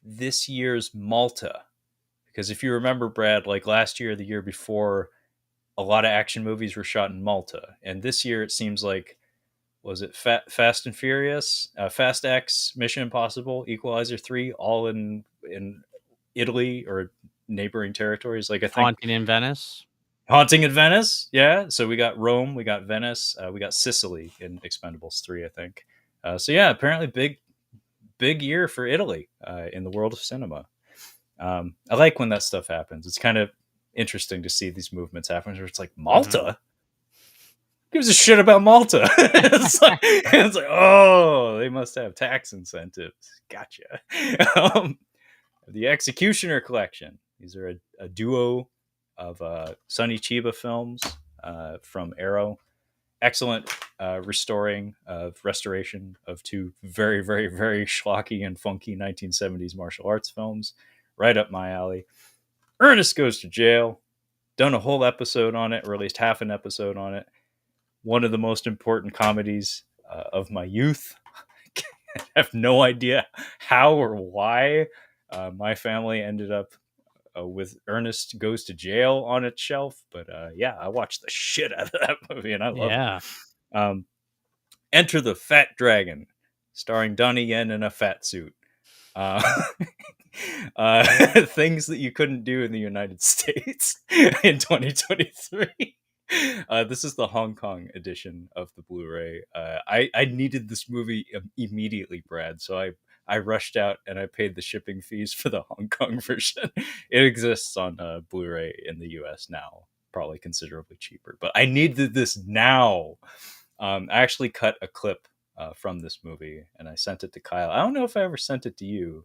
this year's Malta. Because if you remember, Brad, like last year or the year before, a lot of action movies were shot in Malta, and this year it seems like was it Fast and Furious, Fast X, Mission Impossible, Equalizer 3, all in Italy or neighboring territories. Like I think Haunting in Venice. Haunting in Venice, yeah. So we got Rome, we got Venice, we got Sicily in Expendables 3, I think. So yeah, apparently big year for Italy in the world of cinema. I like when that stuff happens. It's kind of interesting to see these movements happen where it's like Mhm. Malta gives a shit about Malta. It's like, oh, they must have tax incentives. Gotcha. Um, the Executioner Collection. These are a duo of Sonny Chiba films from Arrow. Excellent restoration of two very, very, very schlocky and funky 1970s martial arts films. Right up my alley. Ernest Goes to Jail. Done a whole episode on it, or at least half an episode on it. One of the most important comedies of my youth. I have no idea how or why my family ended up with Ernest Goes to Jail on its shelf. But yeah, I watched the shit out of that movie and I love it. Yeah. Enter the Fat Dragon, starring Donnie Yen in a fat suit. Uh, things that you couldn't do in the United States in 2023. This is the Hong Kong edition of the Blu-ray. I needed this movie immediately, Brad, so I rushed out and I paid the shipping fees for the Hong Kong version. It exists on Blu-ray in the US now, probably considerably cheaper, but I needed this now. I actually cut a clip from this movie and I sent it to Kyle. I don't know if I ever sent it to you,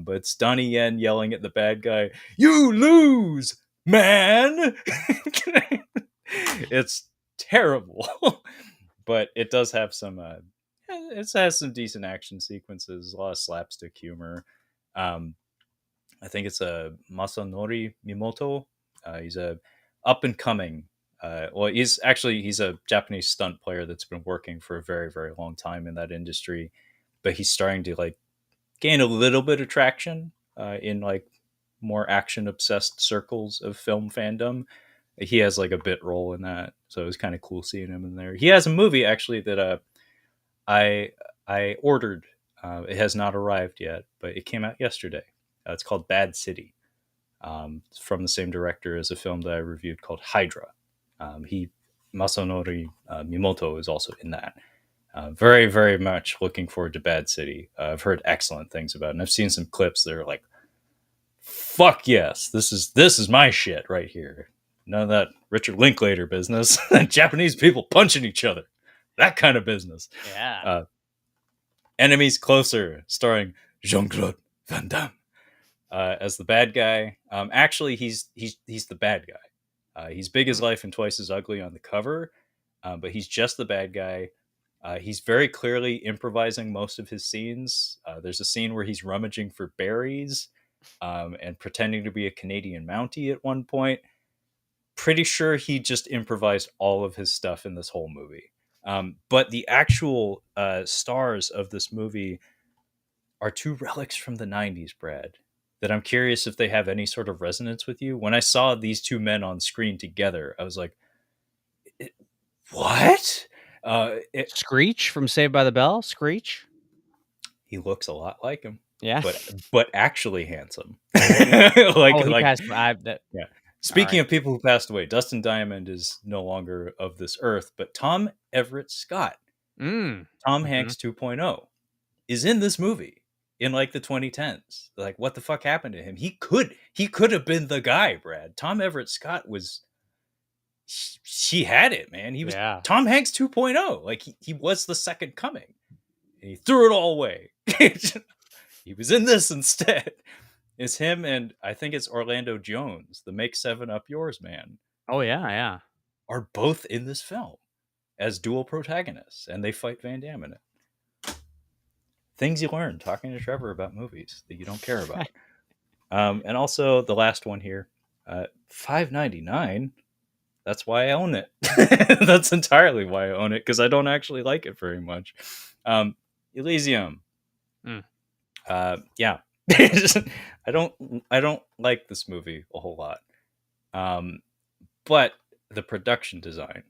but it's Donnie Yen yelling at the bad guy, "You lose, man!" It's terrible, but it does have some. It has some decent action sequences, a lot of slapstick humor. I think it's a Masanori Mimoto. He's a up and coming. Well, he's a Japanese stunt player that's been working for a very very long time in that industry, but he's starting to like gain a little bit of traction in like more action obsessed circles of film fandom. He has like a bit role in that, so it was kind of cool seeing him in there. He has a movie actually that I I ordered. It has not arrived yet, but it came out yesterday. It's called Bad City. It's from the same director as a film that I reviewed called Hydra. He Masanori Mimoto is also in that. Very, very much looking forward to Bad City. I've heard excellent things about it, and I've seen some clips that are like, "Fuck yes, this is my shit right here." None of that Richard Linklater business. Japanese people punching each other, that kind of business. Yeah. Enemies Closer, starring Jean-Claude Van Damme as the bad guy. Actually, he's the bad guy. He's big as life and twice as ugly on the cover, but he's just the bad guy. He's very clearly improvising most of his scenes. There's a scene where he's rummaging for berries and pretending to be a Canadian Mountie at one point. Pretty sure he just improvised all of his stuff in this whole movie. But the actual stars of this movie are two relics from the 90s, Brad, that I'm curious if they have any sort of resonance with you. When I saw these two men on screen together, I was like, what? Screech from Saved by the Bell? Screech? He looks a lot like him, Yeah. but actually handsome. like Oh, he like passed I that yeah. Speaking alright. of people who passed away, Dustin Diamond is no longer of this earth, but Tom Everett Scott, Tom Mhm. Hanks 2.0, is in this movie in like the 2010s. Like, what the fuck happened to him? He could have been the guy, Brad. Tom Everett Scott was he had it, man. He was Yeah. Tom Hanks 2.0. Like he was the second coming. And he threw it all away. He was in this instead. It's him and I think it's Orlando Jones, the Make Seven Up Yours man, Oh, yeah, yeah. are both in this film as dual protagonists, and they fight Van Damme in it. Things you learn talking to Trevor about movies that you don't care about. And also the last one here, $5.99. That's why I own it. That's entirely why I own it, because I don't actually like it very much. Elysium. Mm. Yeah. I don't like this movie a whole lot. But the production design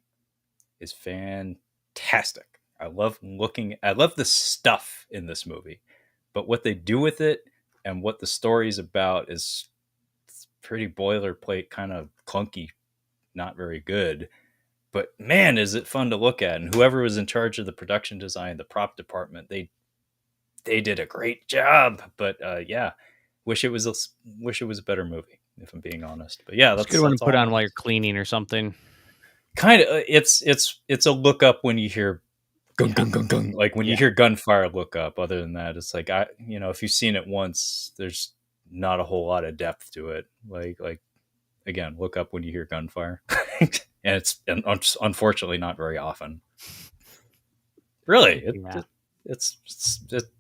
is fantastic. I love the stuff in this movie, but what they do with it and what the story is about is pretty boilerplate, kind of clunky, not very good. But man, is it fun to look at! And whoever was in charge of the production design, the prop department, they did a great job. But yeah, wish it was a better movie, if I'm being honest. But yeah, It's a good one to that's put all. on while you're cleaning or something. Kind of, it's a look up when you hear gung Yeah. gung gung gung. Like when you Yeah. hear gunfire, look up. Other than that, it's like if you've seen it once, there's not a whole lot of depth to it. Like again, look up when you hear gunfire, and it's unfortunately not very often. Really, Yeah.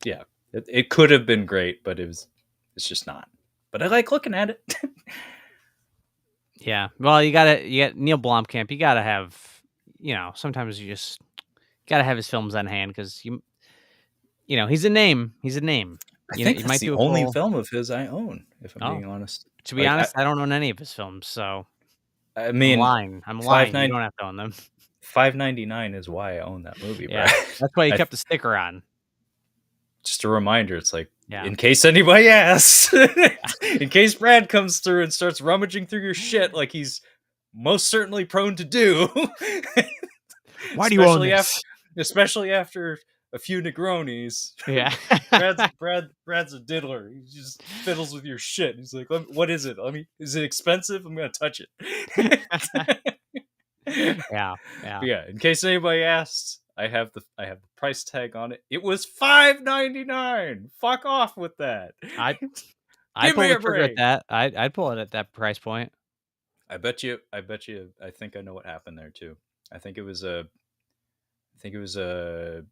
yeah, it could have been great, but it's just not. But I like looking at it. Yeah. Well, you got Neil Blomkamp. You gotta have, sometimes you just gotta have his films on hand because he's a name. He's a name. I You know, think you that's might the do a only full. film of his I own, if I'm Oh, being honest. to be Like honest, I don't own any of his films, so I I'm mean, lying. I'm five lying. You nine don't have to own them. 5.99 is why I own that movie, bro. Yeah, that's why he I kept the sticker on. just a reminder, it's like, Yeah. in case anybody asks, in case Brad comes through and starts rummaging through your shit like he's most certainly prone to do, Why do you own especially after this? especially after a few Negronis. Yeah. Brad's a diddler. He just fiddles with your shit. He's like, "What is it? Is it expensive? I'm gonna touch it." Yeah, But yeah. yeah, in case anybody asks, I have the price tag on it. It was $5.99. Fuck off with that. I I'd Give pull me the a trigger at break. that. I'd pull it at that price point. I think I know what happened there too. I think it was a I think it was a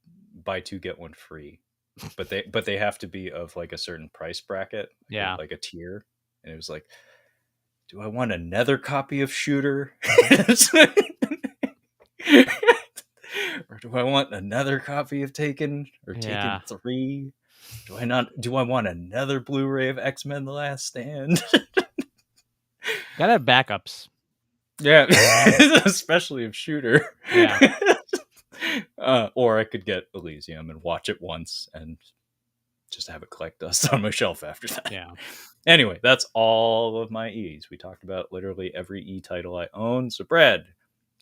buy two get one free. But they have to be of like a certain price bracket, Yeah. like a tier. And it was like, do I want another copy of Shooter? Or do I want another copy of Taken or Taken Yeah. 3? Do I want another Blu-ray of X-Men The Last Stand? Gotta have backups. Yeah, especially of Shooter. Yeah. Or I could get Elysium and watch it once and just have it collect dust on my shelf after that. Yeah. Anyway, that's all of my E's. We talked about literally every E title I own. So, Brad,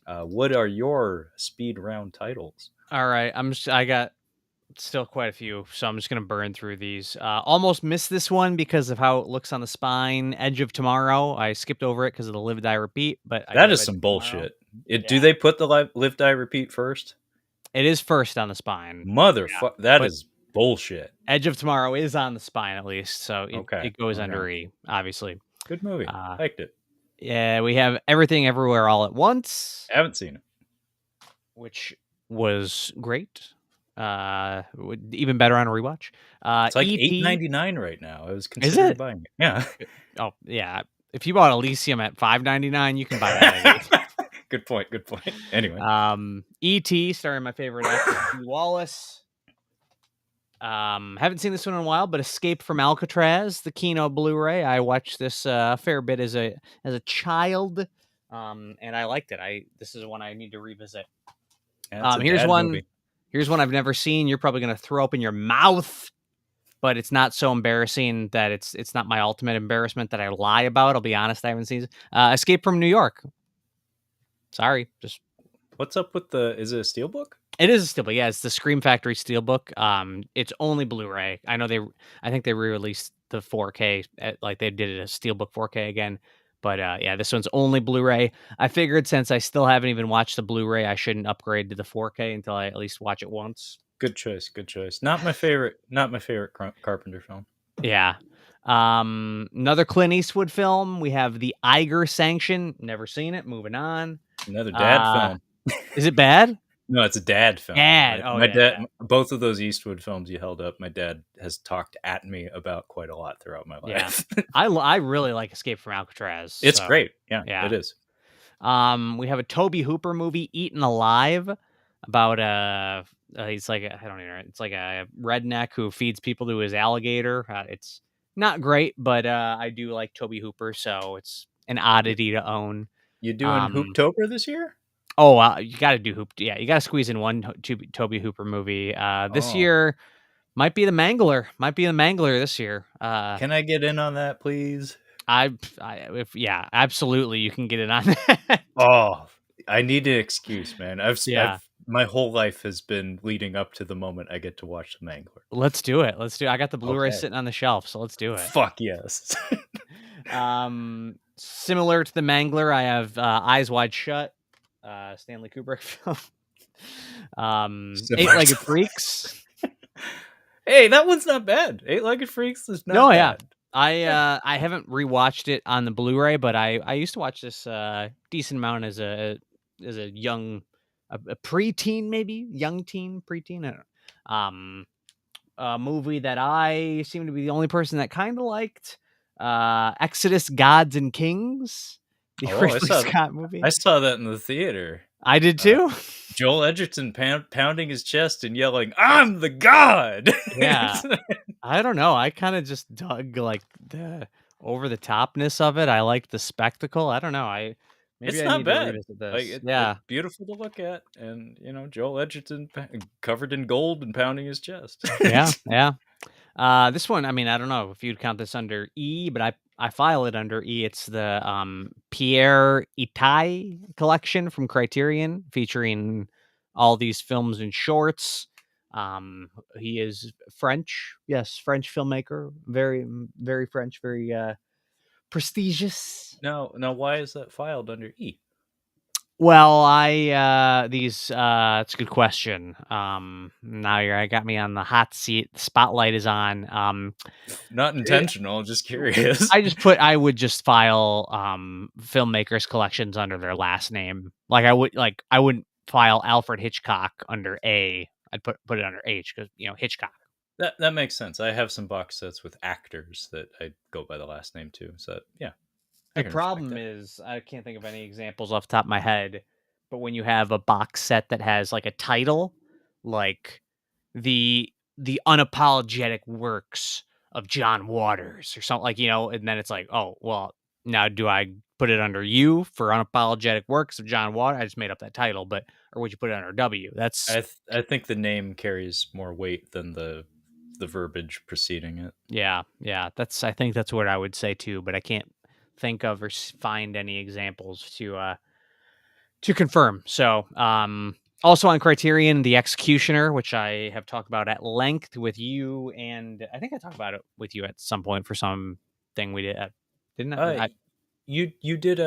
what are your speed round titles? All right. I got still quite a few, so I'm just gonna burn through these. Almost missed this one because of how it looks on the spine. Edge of Tomorrow. I skipped over it because of the Live Die Repeat, but I do That have is Edge some of Tomorrow. bullshit. Do Yeah. they put the live die repeat first? It is first on the spine. Yeah. Motherfucker, that But is bullshit. Edge of Tomorrow is on the spine at least, so Okay, it goes okay, under E, obviously. good movie. Uh, Liked it. yeah, we have Everything Everywhere All at Once, Haven't seen it. which was great. Even better on a rewatch. It's like eight E.T. ninety nine right now. I was Is considering it? buying it. Yeah. Oh, yeah. If you bought Elysium at $5.99, you can buy that at 8. Good point. Good point. Anyway, E.T. starring my favorite actor, Steve Wallace. Haven't seen this one in a while, but Escape from Alcatraz, the Kino Blu-ray. I watched this a fair bit as a child, and I liked it. This is one I need to revisit. yeah, it's a Here's dad one. movie. Here's one I've never seen. You're probably gonna throw up in your mouth, but it's not so embarrassing that it's not my ultimate embarrassment that I lie about. I'll be honest, I haven't seen it. Escape from New York. Sorry, just What's up with the? Is it a steelbook? it is a steelbook. Yeah, it's the Scream Factory steelbook. It's only Blu-ray. I think they re-released the 4K like they did it a steelbook 4K again. But yeah, this one's only Blu-ray. I figured since I still haven't even watched the Blu-ray, I shouldn't upgrade to the 4K until I at least watch it once. Good choice. Good choice. Not my favorite. Not my favorite Carpenter film. Yeah. Another Clint Eastwood film. We have The Eiger Sanction. Never seen it. Moving on. Another dad Uh, film. is it bad? No, it's a dad film. Dad. Oh My yeah, dad. dad. Both of those Eastwood films you held up, my dad has talked at me about quite a lot throughout my Yeah. life. I really like Escape from Alcatraz. It's So great. Yeah, yeah. it is. We have a Toby Hooper movie, Eaten Alive, about he's like I don't even know. It's like a redneck who feeds people to his alligator. It's not great, but I do like Toby Hooper, so it's an oddity to own. You doing Um, Hooptober this year? oh, you got to do Hoop. Yeah, you got to squeeze in one Toby Hooper movie. This Oh, year might be the Mangler. Might be the Mangler this year. can I get in on that, please? If yeah, absolutely, you can get it on that. Oh, I need an excuse, man. Yeah. My whole life has been leading up to the moment I get to watch The Mangler. Let's do it. Let's do it. I got the Blu-ray Okay. sitting on the shelf, so let's do it. Fuck yes. Similar to the Mangler, I have Eyes Wide Shut, Stanley Kubrick film. Similar Eight-Legged to- Freaks. Hey, that one's not bad. Eight-Legged Freaks is not No, yeah. bad. I haven't rewatched it on the Blu-ray, but I used to watch this decent amount as a young a preteen, maybe young teen, preteen. I don't know. A movie that I seem to be the only person that kind of liked. Exodus: Gods and Kings. The Oh, Ridley Scott movie. I saw that in the theater. I did Uh, too. Joel Edgerton pounding his chest and yelling, "I'm the god!" Yeah. I don't know. I kinda just dug, like, the over the topness of it. I liked the spectacle. I don't know. Maybe It's I not need to bad. revisit Like this. it's Yeah. beautiful to look at, and Joel Edgerton covered in gold and pounding his chest. Yeah, yeah. This one, I mean, I don't know if you'd count this under E, but I file it under E. It's the, Pierre Itai collection from Criterion, featuring all these films and shorts. He is French. Yes, French filmmaker. Very, very French, very, prestigious. Now, why is that filed under E? Well, it's a good question. Now I got me on the hot seat. The spotlight is on. Not Eh, intentional, just curious. I would just file, filmmakers collections under their last name. I wouldn't file Alfred Hitchcock under A. I'd put it under H because, Hitchcock. That makes sense. I have some box sets with actors that I go by the last name too. So yeah, I The can respect problem that. is I can't think of any examples off the top of my head, but when you have a box set that has, like, a title, like the unapologetic works of John Waters or something, like, and then it's like, "Oh, well, now do I put it under U for unapologetic works of John Waters?" I just made up that title, but or would you put it under W? That's I think the name carries more weight than the verbiage preceding it. yeah, yeah, I think that's what I would say too, but I can't think of or find any examples to confirm. So, also on Criterion, The Executioner, which I have talked about at length with you, and I think I talked about it with you at some point for some thing we did. Didn't I? Uh, you did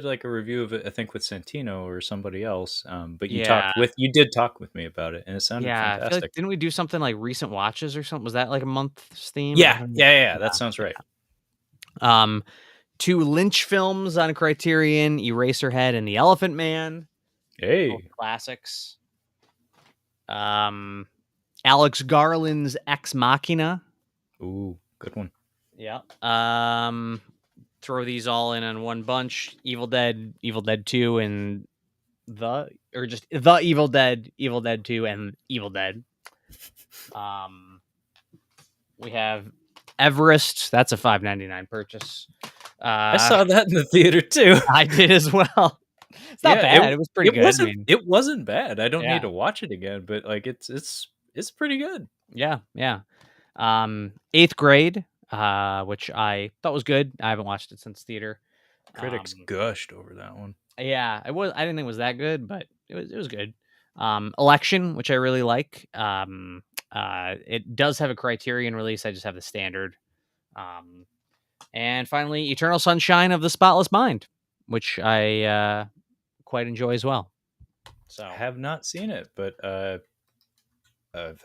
like a review of it, I think with Santino or somebody else. But Yeah, you did talk with me about it, and it sounded yeah. I feel like fantastic. didn't we do something like recent watches or something? Was that like a month's theme? I Yeah, don't know. yeah, yeah, yeah, that Yeah, sounds right. yeah. Two Lynch films on Criterion: Eraserhead and The Elephant Man, both Hey, classics. Um, Alex Garland's Ex Machina. ooh, good one. Yeah. Throw these all in on one bunch. Evil Dead 2, and just the Evil Dead 2, and Evil Dead. Um, we have Everest. That's a $5.99 purchase. I saw that in the theater too. I did as well. It's not Yeah, bad. It was pretty good. I mean, it wasn't bad. I don't need yeah, to watch it again, but like it's pretty good. yeah, yeah. Eighth Grade, which I thought was good. I haven't watched it since theater. Critics Um, gushed over that one. Yeah, it was. I didn't think it was that good, but it was good. Election, which I really like. It does have a Criterion release. I just have the standard. Um, and finally, Eternal Sunshine of the Spotless Mind, which I quite enjoy as well. I So have not seen it, but I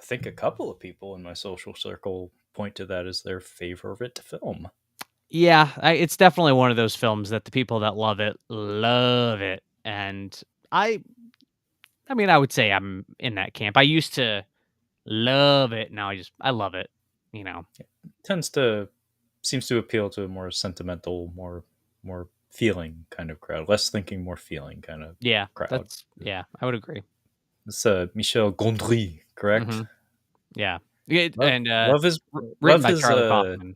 think a couple of people in my social circle point to that as their favorite film. yeah, it's definitely one of those films that the people that love it, and I, I mean, I would say I'm in that camp. I used to love it. Now I love it. You know. Tends to seems to appeal to a more sentimental, more feeling kind of crowd, less thinking, more feeling kind of Yeah, crowd. I would agree. It's Michel Gondry, correct? Mhm. Yeah. Yeah, Love, and, love his written love by his. Charlie Kaufman.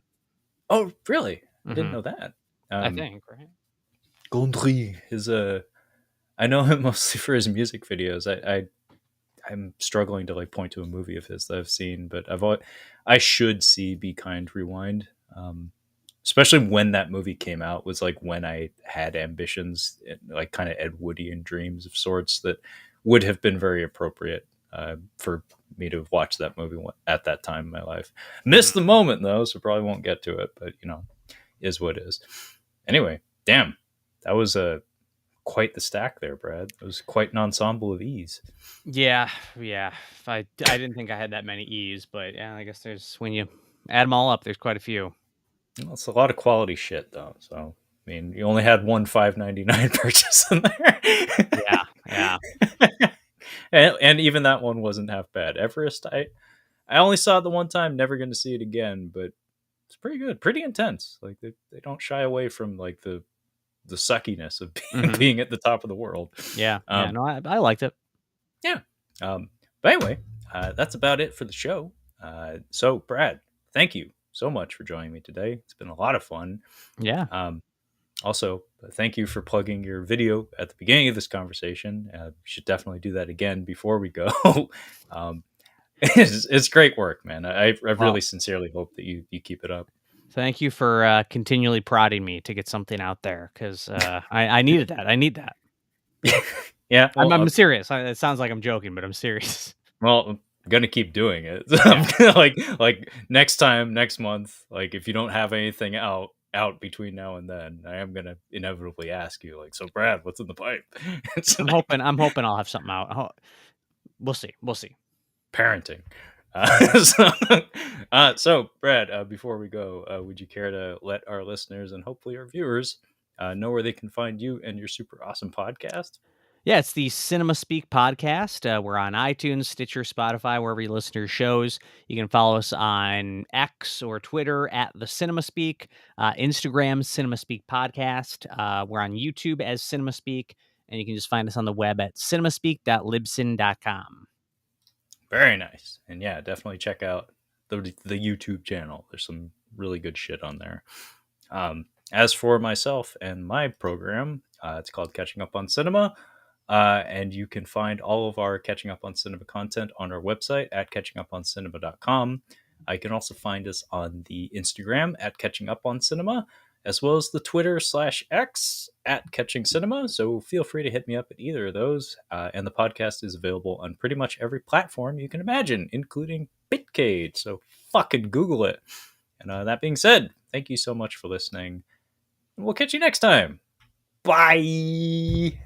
Oh, really? I didn't Mhm. know that. I think, right? Gondry is I know him mostly for his music videos. I'm struggling to like point to a movie of his that I've seen, but I should see Be Kind Rewind. Especially when that movie came out was like when I had ambitions, like kind of Ed Woodian dreams of sorts that would have been very appropriate for me to watch that movie at that time in my life. Missed the Mhm. moment though, so probably won't get to it. But is what is. Anyway, damn, that was quite the stack there, Brad. It was quite an ensemble of ease. Yeah, yeah. I didn't think I had that many E's, but yeah, I guess there's when you add them all up, there's quite a few. Well, it's a lot of quality shit though. So I mean, you only had one 5.99 purchase in there, Yeah, yeah. and even that one wasn't half bad. Everest, I only saw it the one time. Never going to see it again, but it's pretty good, pretty intense. Like they don't shy away from like the suckiness of Mhm. being at the top of the world. Yeah, yeah, Um, no, I liked it. yeah. But anyway, that's about it for the show. So, Brad, thank you so much for joining me today. It's been a lot of fun. Yeah. Um, Also, thank you for plugging your video at the beginning of this conversation. We should definitely do that again before we go. um, it's great work, man. I Well, really sincerely hope that you keep it up. thank you for, continually prodding me to get something out there 'cause, I needed that, I need that. Yeah, I'm serious. It sounds like I'm joking, but I'm serious. I'm gonna keep doing it. I'm Yeah. gonna like next time, next month, like if you don't have anything out between now and then, I am gonna inevitably ask you, like, so Brad, what's in the pipe? It's like I'm hoping I'll have something out. We'll see, we'll see. parenting. So Brad, before we go, would you care to let our listeners and hopefully our viewers know where they can find you and your super awesome podcast? Yeah, it's the Cinema Speak podcast. We're on iTunes, Stitcher, Spotify, wherever you listen to your shows. You can follow us on X or Twitter at the Cinema Speak, Instagram, Cinema Speak Podcast. We're on YouTube as Cinema Speak, and you can just find us on the web at cinemaspeak.libsyn.com. Very nice. And yeah, definitely check out the YouTube channel. There's some really good shit on there. As for myself and my program, it's called Catching Up on Cinema. And you can find all of our Catching Up on Cinema content on our website at catchinguponcinema.com. You can also find us on the Instagram at Catching Up on Cinema, as well as the Twitter/X at Catching Cinema. So feel free to hit me up at either of those. And the podcast is available on pretty much every platform you can imagine, including Bitcade. So fucking Google it. And that being said, thank you so much for listening. And we'll catch you next time. Bye.